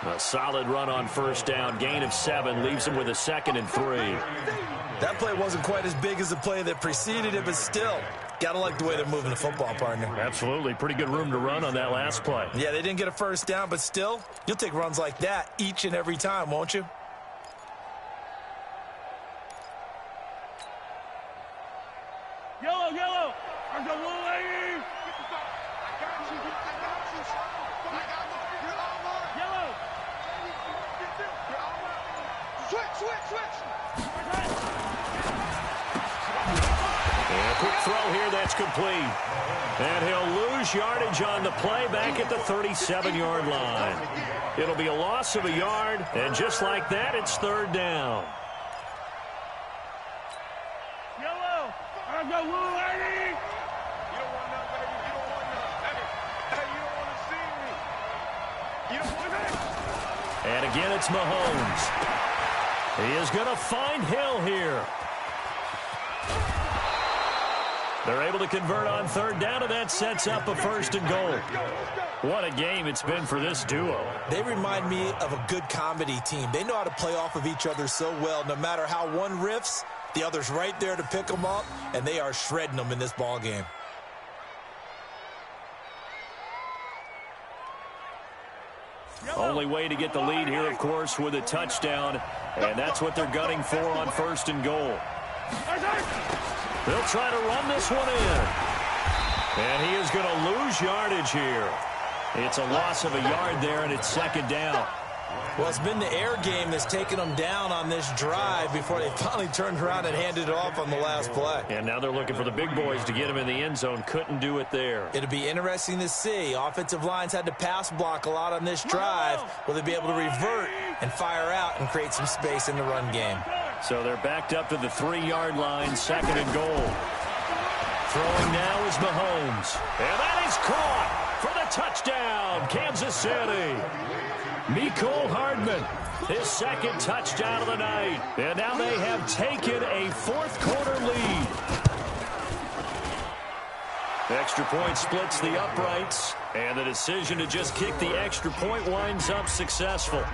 A solid run on first down. Gain of 7 leaves him with a 2nd and 3. That play wasn't quite as big as the play that preceded it, but still, gotta like the way they're moving the football, partner. Absolutely. Pretty good room to run on that last play. Yeah, they didn't get a first down, but still, you'll take runs like that each and every time, won't you? Yellow, yellow. There's a little lady. Yellow. switch. And a quick throw here, that's complete. And he'll lose yardage on the play back at the 37-yard line. It'll be a loss of a yard, and just like that, it's 3rd down. Yellow. I got little lady. You don't want none, baby. You don't want none. Hey, you don't want to see me. You don't want that. And again, it's Mahomes. He is going to find Hill here. They're able to convert on 3rd down, and that sets up a 1st and goal. What a game it's been for this duo. They remind me of a good comedy team. They know how to play off of each other so well. No matter how one riffs, the other's right there to pick them up, and they are shredding them in this ball game. Only way to get the lead here, of course, with a touchdown, and that's what they're gunning for on 1st and goal. They'll try to run this one in. And he is going to lose yardage here. It's a loss of a yard there, and it's second down. Well, it's been the air game that's taken them down on this drive before they finally turned around and handed it off on the last play. And now they're looking for the big boys to get him in the end zone. Couldn't do it there. It'll be interesting to see. Offensive lines had to pass block a lot on this drive. Will they be able to revert and fire out and create some space in the run game? So they're backed up to the 3-yard line, second and goal. Throwing now is Mahomes. And that is caught for the touchdown, Kansas City. Mecole Hardman, his second touchdown of the night. And now they have taken a fourth-quarter lead. Extra point splits the uprights, and the decision to just kick the extra point winds up successful.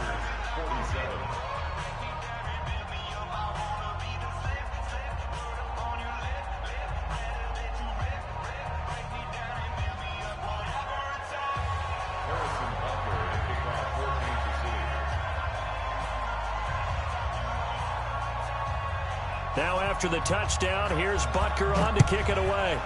Now after the touchdown, here's Butker on to kick it away.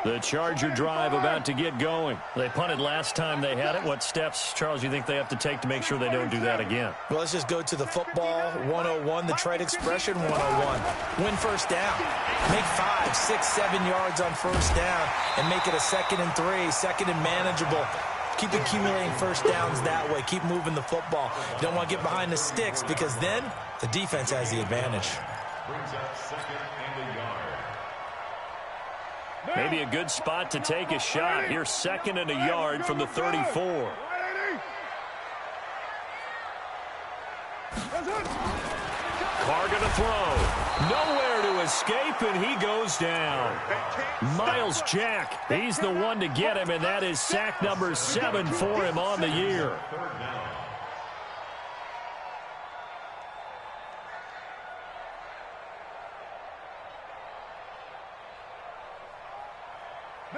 The Charger drive about to get going. They punted last time they had it. What steps, Charles, you think they have to take to make sure they don't do that again? Well, let's just go to the football 101, the trite expression 101. Win first down. Make 5, 6, 7 yards on first down and make it a 2nd and 3, second and manageable. Keep accumulating first downs that way. Keep moving the football. You don't want to get behind the sticks because then the defense has the advantage. Brings up second and a yard. Maybe a good spot to take a shot. Here's second and a yard from the 34. Carr going to throw. Nowhere to escape, and he goes down. Miles Jack, he's the one to get him, and that is sack number 7 for him on the year.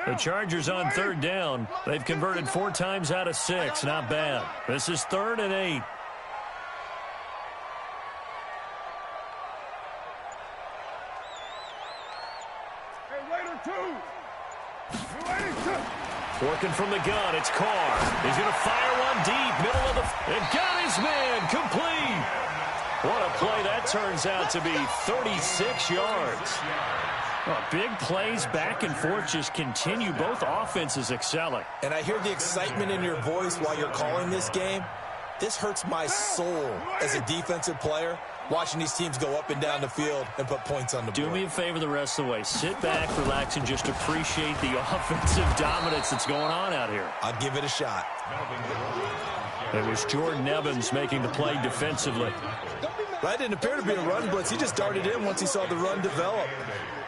The Chargers on third down. They've converted 4 times out of 6. Not bad. This is 3rd and 8. Working from the gun, it's Carr. He's going to fire one deep, middle of the... And got his man, complete. What a play that turns out to be, 36 yards. Well, big plays back and forth just continue. Both offenses excelling. And I hear the excitement in your voice while you're calling this game. This hurts my soul as a defensive player, watching these teams go up and down the field and put points on the board. Do me a favor the rest of the way. Sit back, relax, and just appreciate the offensive dominance that's going on out here. I'll give it a shot. It was Jordan Evans making the play defensively. That didn't appear to be a run blitz. He just darted in once he saw the run develop.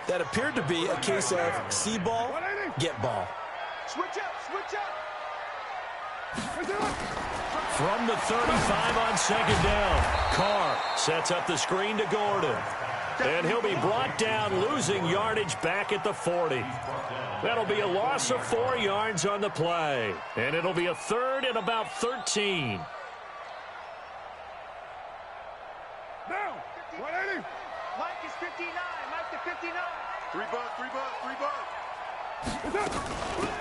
That appeared to be a case of see ball, get ball. Switch up, switch up. From the 35 on second down, Carr sets up the screen to Gordon. And he'll be brought down, losing yardage back at the 40. That'll be a loss of 4 yards on the play. And it'll be a 3rd and about 13. Down. 180. Mike is 59. Mike to 59. 3 bucks, 3 bucks, 3 bucks.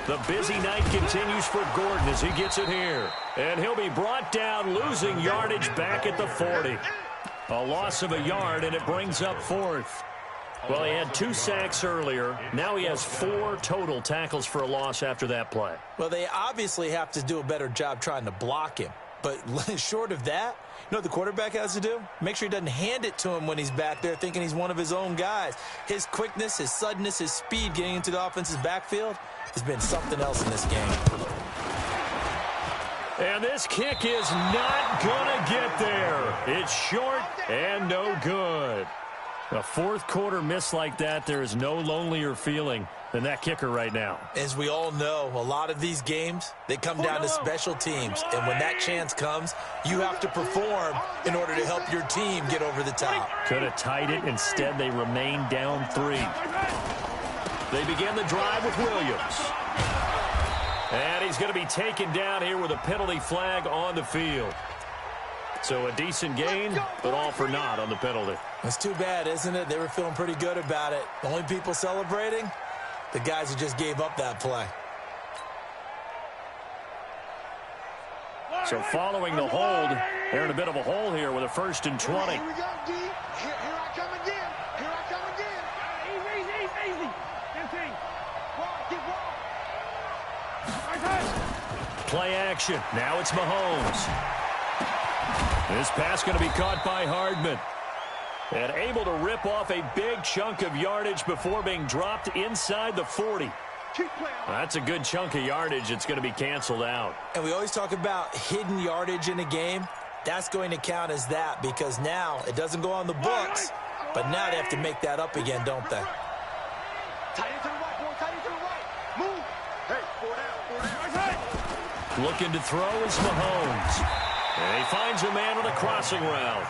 The busy night continues for Gordon as he gets it here. And he'll be brought down, losing yardage back at the 40. A loss of a yard, and it brings up 4th. Well, he had 2 sacks earlier. Now he has 4 total tackles for a loss after that play. Well, they obviously have to do a better job trying to block him. But short of that, you know what the quarterback has to do? Make sure he doesn't hand it to him when he's back there thinking he's one of his own guys. His quickness, his suddenness, his speed getting into the offense's backfield has been something else in this game. And this kick is not going to get there. It's short and no good. A fourth quarter miss like that, there is no lonelier feeling than that kicker right now. As we all know, a lot of these games, they come down to special teams. And when that chance comes, you have to perform in order to help your team get over the top. Could have tied it. Instead, they remain down 3. They begin the drive with Williams. And he's going to be taken down here with a penalty flag on the field. So a decent gain, but all for naught on the penalty. It's too bad, isn't it? They were feeling pretty good about it. The only people celebrating, the guys who just gave up that play. So following the hold, they're in a bit of a hole here with a 1st and 20. Here we go, D. Here I come again. Here I come again. Easy. 15. Get wrong. Play action. Now it's Mahomes. This pass going to be caught by Hardman. And able to rip off a big chunk of yardage before being dropped inside the 40. That's a good chunk of yardage. It's going to be canceled out. And we always talk about hidden yardage in a game. That's going to count as that because now it doesn't go on the books, but now they have to make that up again, don't they? Tight into the right, boy. Tight into the right. Move. Hey, 4 down. Looking to throw is Mahomes. And he finds a man on a crossing route.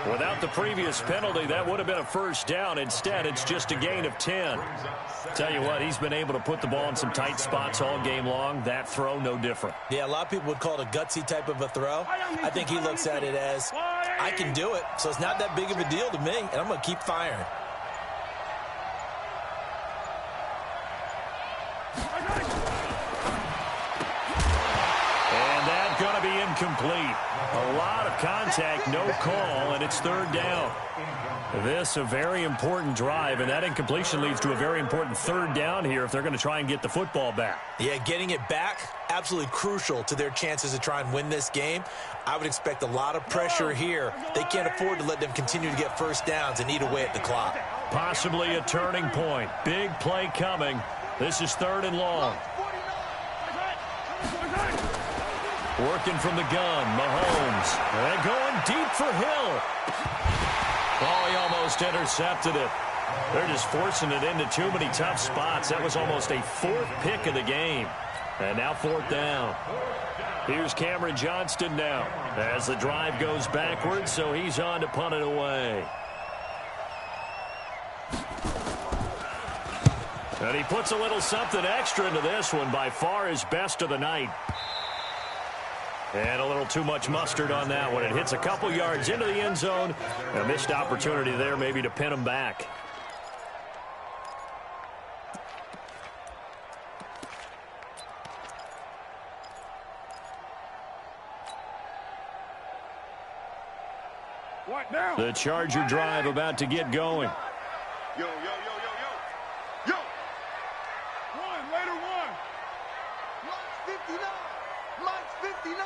Without the previous penalty, that would have been a 1st down. Instead, it's just a gain of 10. Tell you what, he's been able to put the ball in some tight spots all game long. That throw, no different. Yeah, a lot of people would call it a gutsy type of a throw. I think he looks at it as, I can do it, so it's not that big of a deal to me, and I'm going to keep firing. And that's going to be incomplete. A lot of contact, no call, and it's 3rd down. This a very important drive, and that incompletion leads to a very important 3rd down here if they're going to try and get the football back. Yeah, getting it back, absolutely crucial to their chances to try and win this game. I would expect a lot of pressure here. They can't afford to let them continue to get 1st downs and eat away at the clock. Possibly a turning point. Big play coming. This is 3rd and long. Working from the gun, Mahomes. And going deep for Hill. Oh, he almost intercepted it. They're just forcing it into too many tough spots. That was almost a 4th pick of the game. And now 4th down. Here's Cameron Johnston now as the drive goes backwards, so he's on to punt it away. And he puts a little something extra into this one, by far his best of the night. And a little too much mustard on that one. It hits a couple yards into the end zone. A missed opportunity there maybe to pin him back. What now? The Charger drive about to get going. Yo. Later one. Mike's 59. Mike's 59.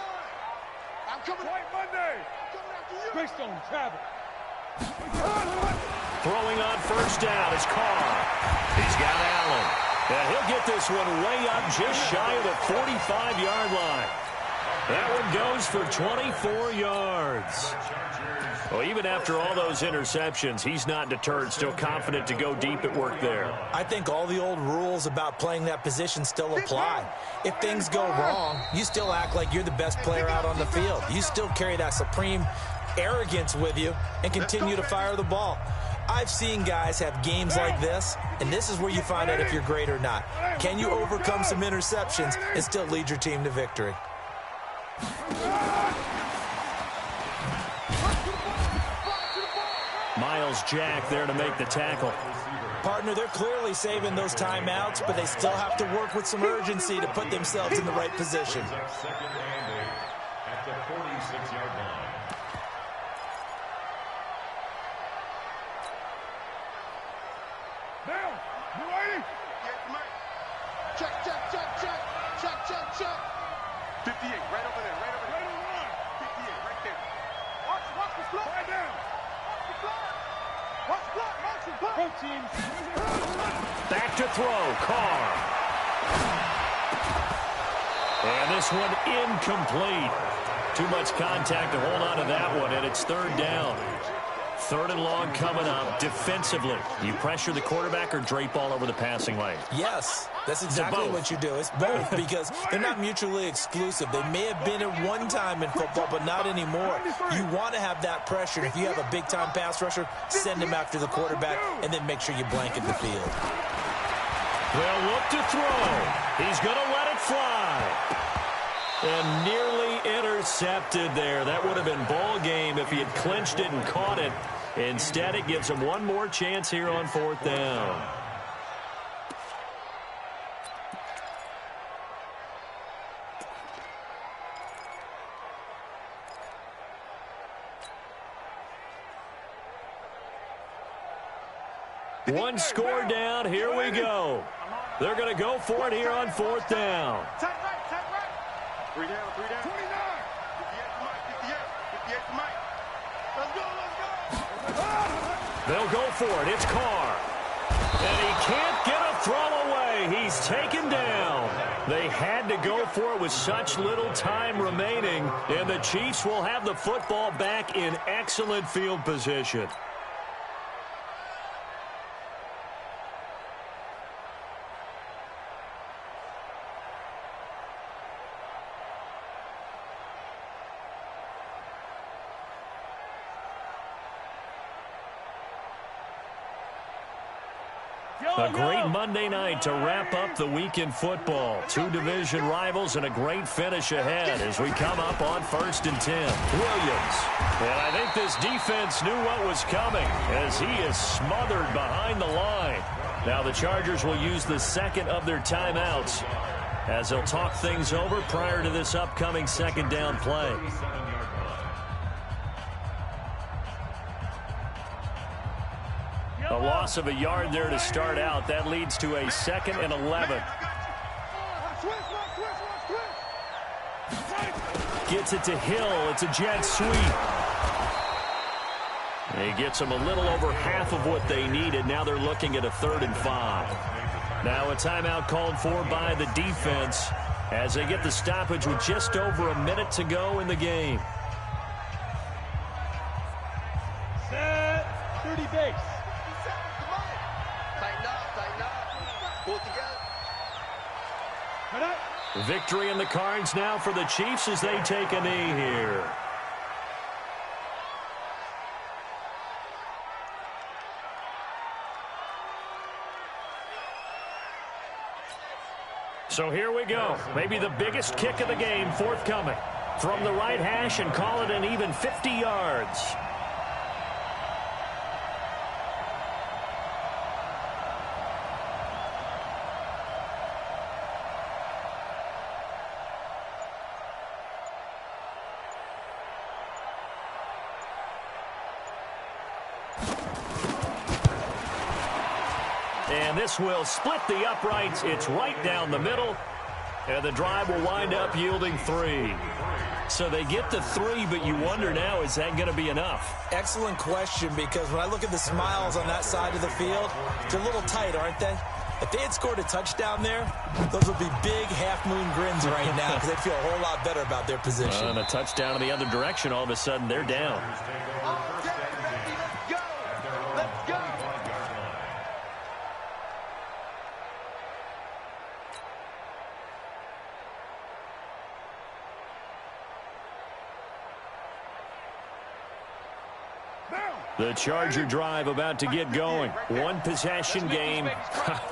I'm coming. White Monday. I'm coming after you. Based on travel. Throwing on 1st down is Carr. He's got Allen. And he'll get this one way up just shy of the 45-yard line. That one goes for 24 yards. Well, even after all those interceptions, he's not deterred, still confident to go deep at work there. I think all the old rules about playing that position still apply. If things go wrong, you still act like you're the best player out on the field. You still carry that supreme arrogance with you and continue to fire the ball. I've seen guys have games like this, and this is where you find out if you're great or not. Can you overcome some interceptions and still lead your team to victory? Miles Jack there to make the tackle. Partner, they're clearly saving those timeouts, but they still have to work with some urgency to put themselves in the right position. Second and 8 at the 46-yard line. Down. You ready? Yeah, Mike. Check. 58, right over there. 58, right there. Watch the slot. Right down. Watch the block. Watch the block. Both teams. Back to throw, Carr. And this one incomplete. Too much contact to hold on to that one, and it's 3rd down. 3rd and long coming up. Defensively, you pressure the quarterback or drape all over the passing lane? Yes, that's exactly what you do. It's both because they're not mutually exclusive. They may have been at one time in football, but not anymore. You want to have that pressure. If you have a big-time pass rusher, send him after the quarterback and then make sure you blanket the field. They'll look to throw. He's going to let it fly. And nearly intercepted there. That would have been ball game if he had clinched it and caught it. Instead, it gives him one more chance here on 4th down. One score down. Here we go. They're going to go for it here on 4th down. Tight right. 3 down. 29. 58 to Mike. 58 to Mike. Let's go. They'll go for it. It's Carr. And he can't get a throw away. He's taken down. They had to go for it with such little time remaining. And the Chiefs will have the football back in excellent field position. A great Monday night to wrap up the week in football. 2 division rivals and a great finish ahead as we come up on 1st and 10. Williams. And I think this defense knew what was coming as he is smothered behind the line. Now the Chargers will use the second of their timeouts as they'll talk things over prior to this upcoming 2nd down play. A loss of a yard there to start out. That leads to a 2nd and 11. Gets it to Hill. It's a jet sweep. He gets them a little over half of what they needed. Now they're looking at a 3rd and 5. Now a timeout called for by the defense as they get the stoppage with just over a minute to go in the game. Set. 30 base. Victory in the cards now for the Chiefs as they take a knee here. So here we go. Maybe the biggest kick of the game forthcoming. From the right hash and call it an even 50 yards. And this will split the uprights. It's right down the middle. And the drive will wind up yielding 3. So they get the 3, but you wonder now, is that going to be enough? Excellent question, because when I look at the smiles on that side of the field, they're a little tight, aren't they? If they had scored a touchdown there, those would be big half-moon grins right now because they'd feel a whole lot better about their position. And a touchdown in the other direction, all of a sudden they're down. The Charger drive about to get going. One possession game.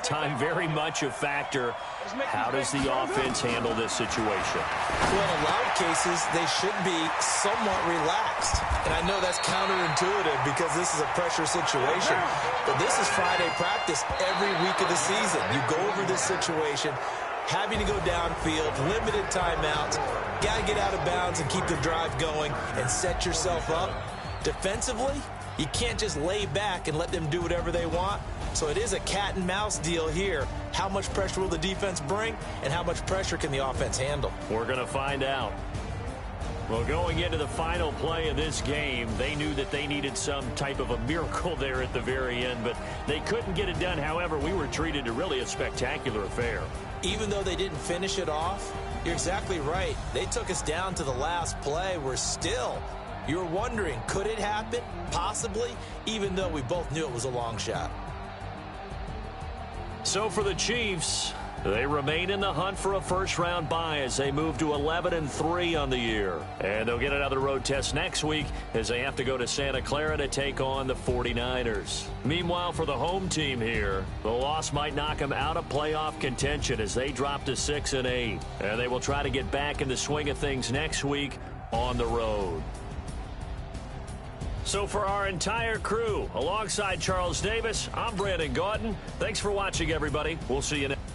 Time very much a factor. How does the offense handle this situation? Well, in a lot of cases, they should be somewhat relaxed. And I know that's counterintuitive because this is a pressure situation. But this is Friday practice every week of the season. You go over this situation, having to go downfield, limited timeouts, got to get out of bounds and keep the drive going and set yourself up. Defensively, you can't just lay back and let them do whatever they want. So it is a cat and mouse deal here. How much pressure will the defense bring, and how much pressure can the offense handle? We're going to find out. Well, going into the final play of this game, they knew that they needed some type of a miracle there at the very end, but they couldn't get it done. However, we were treated to really a spectacular affair. Even though they didn't finish it off, you're exactly right. They took us down to the last play. We're still... You're wondering, could it happen? Possibly, even though we both knew it was a long shot. So for the Chiefs, They remain in the hunt for a first-round bye as they move to 11-3 on the year. And they'll get another road test next week as they have to go to Santa Clara to take on the 49ers. Meanwhile, for the home team here, the loss might knock them out of playoff contention as they drop to 6-8. And they will try to get back in the swing of things next week on the road. So for our entire crew, alongside Charles Davis, I'm Brandon Gaudin. Thanks for watching, everybody. We'll see you next.